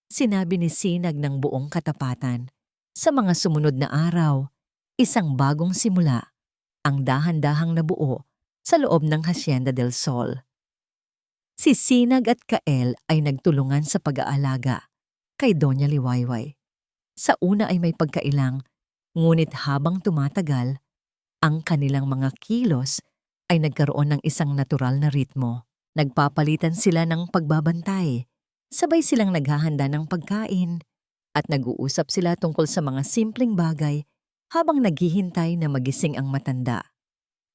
sinabi ni Sinag ng buong katapatan. Sa mga sumunod na araw, isang bagong simula ang dahan-dahang nabuo sa loob ng Hacienda del Sol. Si Sinag at Kael ay nagtulungan sa pag-aalaga kay Doña Liwayway. Sa una ay may pagkailang, ngunit habang tumatagal, ang kanilang mga kilos ay nagkaroon ng isang natural na ritmo. Nagpapalitan sila ng pagbabantay, sabay silang naghahanda ng pagkain, at nag-uusap sila tungkol sa mga simpleng bagay habang naghihintay na magising ang matanda.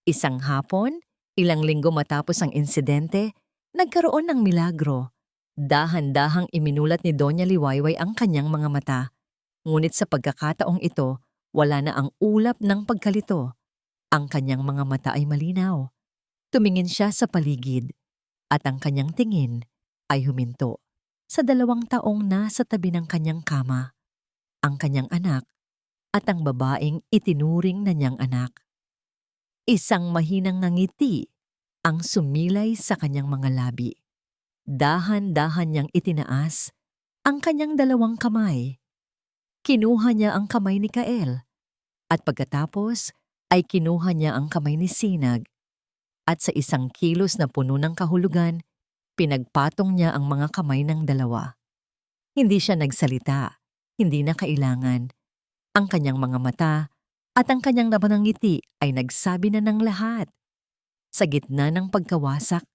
Isang hapon, ilang linggo matapos ang insidente, nagkaroon ng milagro. Dahan-dahang iminulat ni Doña Liwayway ang kanyang mga mata. Ngunit sa pagkakataong ito, wala na ang ulap ng pagkalito. Ang kanyang mga mata ay malinaw. Tumingin siya sa paligid, at ang kanyang tingin ay huminto sa 2 taong nasa tabi ng kanyang kama, ang kanyang anak at ang babaeng itinuring na niyang anak. Isang mahinang ngiti ang sumilay sa kanyang mga labi. Dahan-dahan niyang itinaas ang kanyang 2 kamay. Kinuha niya ang kamay ni Kael at pagkatapos ay kinuha niya ang kamay ni Sinag at sa isang kilos na puno ng kahulugan, pinagpatong niya ang mga kamay ng 2. Hindi siya nagsalita, hindi na kailangan. Ang kanyang mga mata at ang kanyang labanang ngiti ay nagsabi na ng lahat. Sa gitna ng pagkawasak,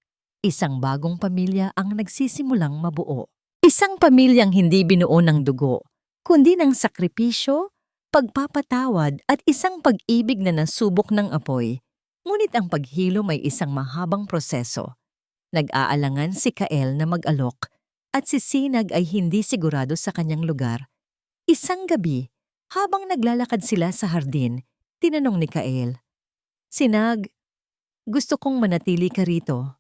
isang bagong pamilya ang nagsisimulang mabuo. Isang pamilyang hindi binuo ng dugo, kundi ng sakripisyo, pagpapatawad at isang pag-ibig na nasubok ng apoy. Ngunit ang paghilom ay isang mahabang proseso. Nag-aalangan si Kael na mag-alok at si Sinag ay hindi sigurado sa kanyang lugar. Isang gabi, habang naglalakad sila sa hardin, tinanong ni Kael, "Sinag, gusto kong manatili ka rito."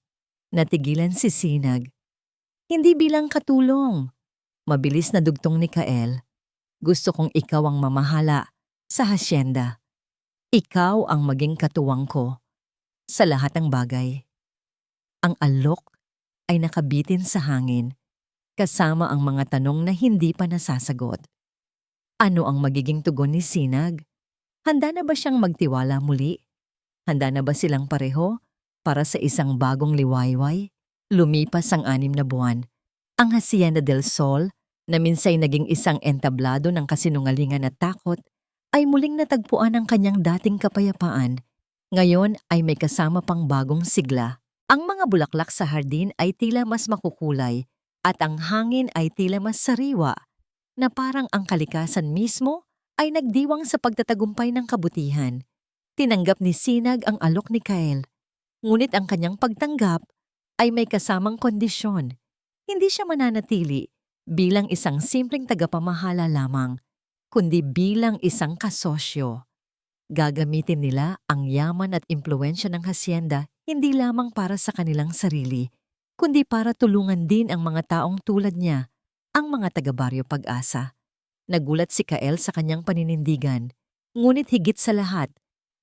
Natigilan si Sinag. "Hindi bilang katulong." Mabilis na dugtong ni Kael. "Gusto kong ikaw ang mamahala sa hasyenda. Ikaw ang maging katuwang ko sa lahat ng bagay." Ang alok ay nakabitin sa hangin, kasama ang mga tanong na hindi pa nasasagot. Ano ang magiging tugon ni Sinag? Handa na ba siyang magtiwala muli? Handa na ba silang pareho para sa isang bagong liwayway? Lumipas ang 6 na buwan. Ang Hacienda del Sol, na minsay naging isang entablado ng kasinungalingan at takot, ay muling natagpuan ang kanyang dating kapayapaan. Ngayon ay may kasama pang bagong sigla. Ang mga bulaklak sa hardin ay tila mas makukulay at ang hangin ay tila mas sariwa, na parang ang kalikasan mismo ay nagdiwang sa pagtatagumpay ng kabutihan. Tinanggap ni Sinag ang alok ni Kael, ngunit ang kanyang pagtanggap ay may kasamang kondisyon. Hindi siya mananatili bilang isang simpleng tagapamahala lamang, kundi bilang isang kasosyo. Gagamitin nila ang yaman at impluwensya ng hasyenda hindi lamang para sa kanilang sarili, kundi para tulungan din ang mga taong tulad niya, ang mga taga-Baryo Pag-asa. Nagulat si Kael sa kanyang paninindigan, ngunit higit sa lahat,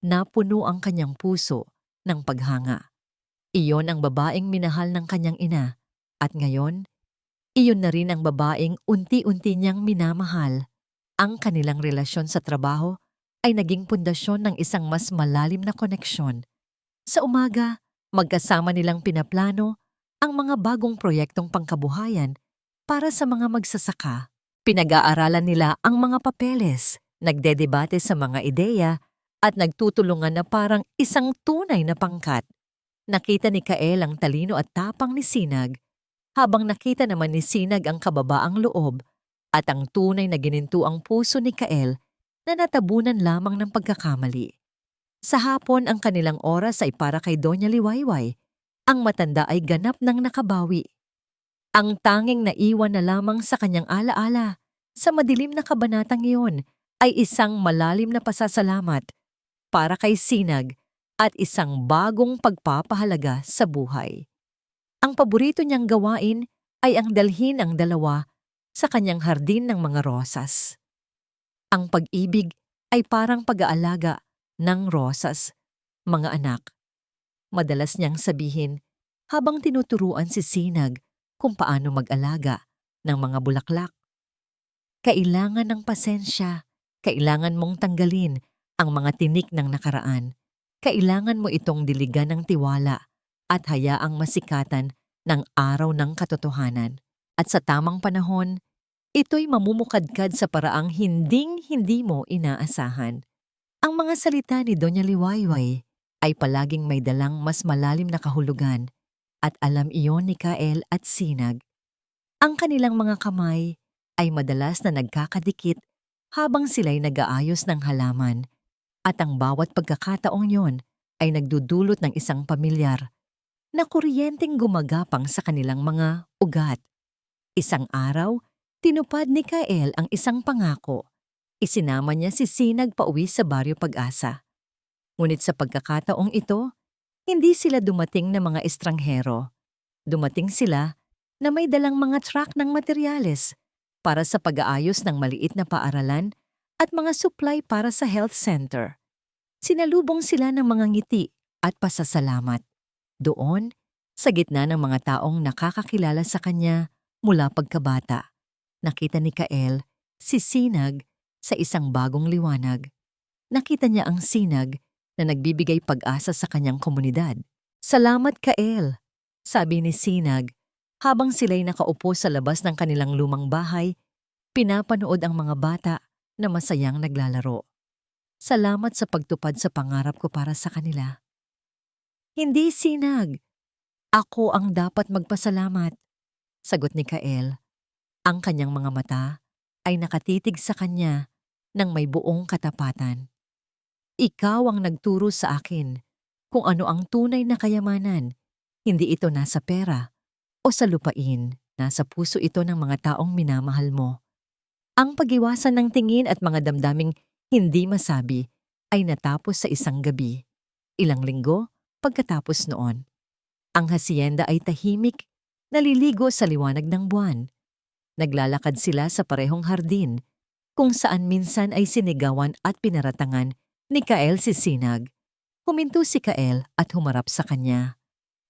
napuno ang kanyang puso ng paghanga. Iyon ang babaeng minahal ng kanyang ina, at ngayon, iyon na rin ang babaeng unti-unti niyang minamahal. Ang kanilang relasyon sa trabaho ay naging pundasyon ng isang mas malalim na koneksyon. Sa umaga, magkasama nilang pinaplano ang mga bagong proyektong pangkabuhayan para sa mga magsasaka. Pinag-aaralan nila ang mga papeles, nagdedebate sa mga ideya, at nagtutulungan na parang isang tunay na pangkat. Nakita ni Kael ang talino at tapang ni Sinag, habang nakita naman ni Sinag ang kababaang loob at ang tunay na ginintuang puso ni Kael na natabunan lamang ng pagkakamali. Sa hapon ang kanilang oras ay para kay Doña Liwayway. Ang matanda ay ganap ng nakabawi. Ang tanging naiwan na lamang sa kanyang alaala sa madilim na kabanatang iyon ay isang malalim na pasasalamat para kay Sinag at isang bagong pagpapahalaga sa buhay. Ang paborito niyang gawain ay ang dalhin ang dalawa sa kanyang hardin ng mga rosas. Ang pag-ibig ay parang pag-aalaga ng rosas, mga anak. Madalas niyang sabihin habang tinuturuan si Sinag kung paano mag-alaga ng mga bulaklak. Kailangan ng pasensya, kailangan mong tanggalin ang mga tinik ng nakaraan. Kailangan mo itong diligan ng tiwala at hayaang masikatan ng araw ng katotohanan. At sa tamang panahon, ito'y mamumukadkad sa paraang hinding-hindi mo inaasahan. Ang mga salita ni Doña Liwayway ay palaging may dalang mas malalim na kahulugan at alam iyon ni Kael at Sinag. Ang kanilang mga kamay ay madalas na nagkakadikit habang sila'y nag-aayos ng halaman at ang bawat pagkakataong yon ay nagdudulot ng isang pamilyar na kuryenteng gumagapang sa kanilang mga ugat. Isang araw, tinupad ni Kael ang isang pangako. Isinama niya si Sinag pauwi sa Baryo Pag-asa. Ngunit sa pagkakataong ito, hindi sila dumating na mga estranghero. Dumating sila na may dalang mga truck ng materyales para sa pag-aayos ng maliit na paaralan at mga supply para sa health center. Sinalubong sila ng mga ngiti at pasasalamat. Doon, sa gitna ng mga taong nakakakilala sa kanya mula pagkabata, nakita ni Kael si Sinag sa isang bagong liwanag. Nakita niya ang Sinag na nagbibigay pag-asa sa kanyang komunidad. "Salamat, Kael," sabi ni Sinag habang sila'y nakaupo sa labas ng kanilang lumang bahay, pinapanood ang mga bata na masayang naglalaro. "Salamat sa pagtupad sa pangarap ko para sa kanila." "Hindi, Sinag. Ako ang dapat magpasalamat," sagot ni Kael. Ang kanyang mga mata ay nakatitig sa kanya ng may buong katapatan. "Ikaw ang nagturo sa akin kung ano ang tunay na kayamanan. Hindi ito nasa pera o sa lupain, nasa puso ito ng mga taong minamahal mo." Ang pag-iwasan ng tingin at mga damdaming hindi masabi ay natapos sa isang gabi. Ilang linggo pagkatapos noon, ang hasyenda ay tahimik, naliligo sa liwanag ng buwan. Naglalakad sila sa parehong hardin, kung saan minsan ay sinigawan at pinaratangan ni Kael si Sinag. Huminto si Kael at humarap sa kanya.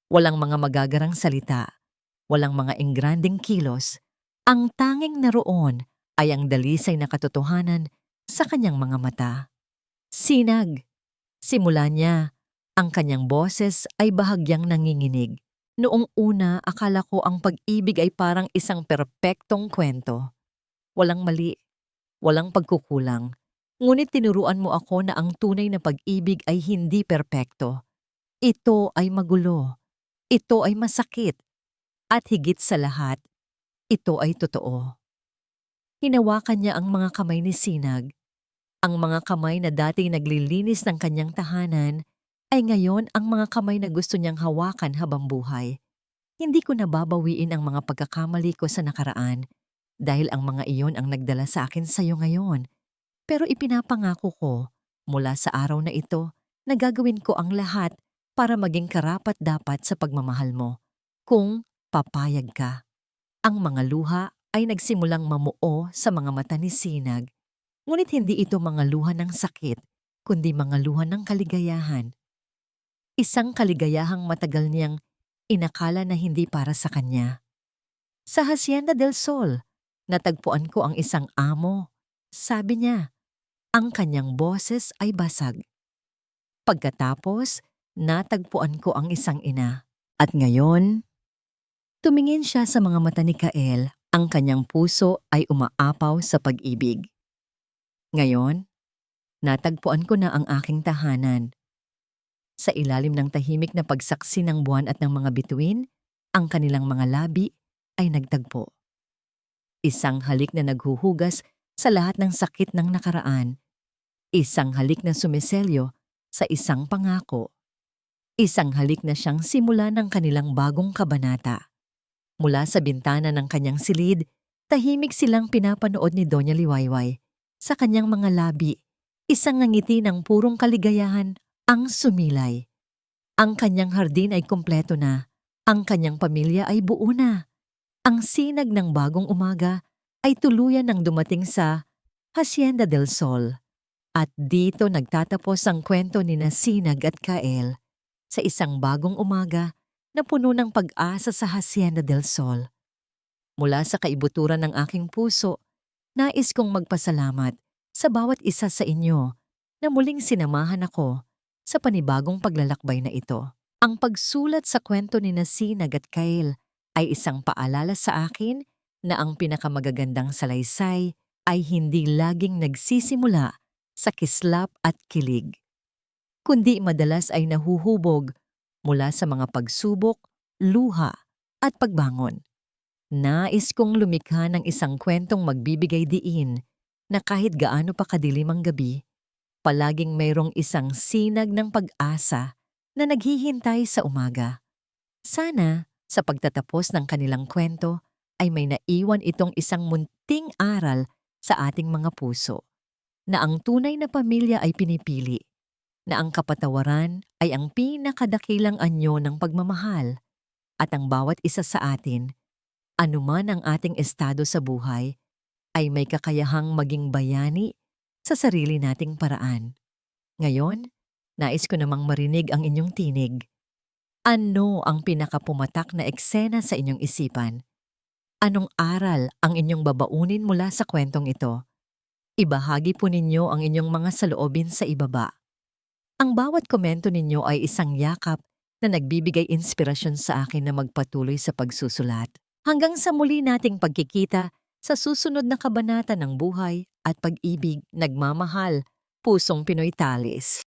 Walang mga magagarang salita, walang mga engrandeng kilos. Ang tanging naroon ay ang dalisay na katotohanan sa kanyang mga mata. "Sinag," simula niya, ang kanyang boses ay bahagyang nanginginig. "Noong una, akala ko ang pag-ibig ay parang isang perpektong kwento. Walang mali, walang pagkukulang. Ngunit tinuruan mo ako na ang tunay na pag-ibig ay hindi perpekto. Ito ay magulo. Ito ay masakit. At higit sa lahat, ito ay totoo." Hinawakan niya ang mga kamay ni Sinag. Ang mga kamay na dati naglilinis ng kanyang tahanan ay ngayon ang mga kamay na gusto niyang hawakan habang buhay. "Hindi ko nababawiin ang mga pagkakamali ko sa nakaraan dahil ang mga iyon ang nagdala sa akin sa iyo ngayon. Pero ipinapangako ko mula sa araw na ito na gagawin ko ang lahat para maging karapat-dapat sa pagmamahal mo, kung papayag ka." Ang mga luha ay nagsimulang mamuo sa mga mata ni Sinag, ngunit hindi ito mga luha ng sakit, kundi mga luha ng kaligayahan. Isang kaligayahang matagal niyang inakala na hindi para sa kanya. Sa Hacienda del Sol, natagpuan ko ang isang amo. Sabi niya, ang kanyang boses ay basag. Pagkatapos, natagpuan ko ang isang ina. At ngayon, tumingin siya sa mga mata ni Kael, ang kanyang puso ay umaapaw sa pag-ibig. Ngayon, natagpuan ko na ang aking tahanan. Sa ilalim ng tahimik na pagsaksi ng buwan at ng mga bituin, ang kanilang mga labi ay nagtagpo. Isang halik na naghuhugas sa lahat ng sakit ng nakaraan. Isang halik na sumiselyo sa isang pangako. Isang halik na siyang simula ng kanilang bagong kabanata. Mula sa bintana ng kanyang silid, tahimik silang pinapanood ni Doña Liwayway. Sa kanyang mga labi, isang ngiti ng purong kaligayahan ang sumilay. Ang kanyang hardin ay kumpleto na. Ang kanyang pamilya ay buo na. Ang sinag ng bagong umaga ay tuluyan ng dumating sa Hacienda del Sol. At dito nagtatapos ang kwento ni Sinag at Kael sa isang bagong umaga na puno ng pag-asa sa Hacienda del Sol. Mula sa kaibuturan ng aking puso, nais kong magpasalamat sa bawat isa sa inyo na muling sinamahan ako sa panibagong paglalakbay na ito. Ang pagsulat sa kwento ni Sinag at Kael ay isang paalala sa akin na ang pinakamagagandang salaysay ay hindi laging nagsisimula sa kislap at kilig, kundi madalas ay nahuhubog mula sa mga pagsubok, luha at pagbangon. Nais kong lumikha ng isang kwentong magbibigay diin na kahit gaano pa kadilim ang gabi, palaging mayroong isang sinag ng pag-asa na naghihintay sa umaga. Sana, sa pagtatapos ng kanilang kwento, ay may naiwan itong isang munting aral sa ating mga puso, na ang tunay na pamilya ay pinipili, na ang kapatawaran ay ang pinakadakilang anyo ng pagmamahal, at ang bawat isa sa atin, anuman ang ating estado sa buhay, ay may kakayahang maging bayani sa sarili nating paraan. Ngayon, nais ko namang marinig ang inyong tinig. Ano ang pinakapumatak na eksena sa inyong isipan? Anong aral ang inyong babaunin mula sa kwentong ito? Ibahagi po ninyo ang inyong mga saloobin sa ibaba. Ang bawat komento ninyo ay isang yakap na nagbibigay inspirasyon sa akin na magpatuloy sa pagsusulat. Hanggang sa muli nating pagkikita sa susunod na kabanata ng buhay at pag-ibig, nagmamahal, pusong Pinoy Talis.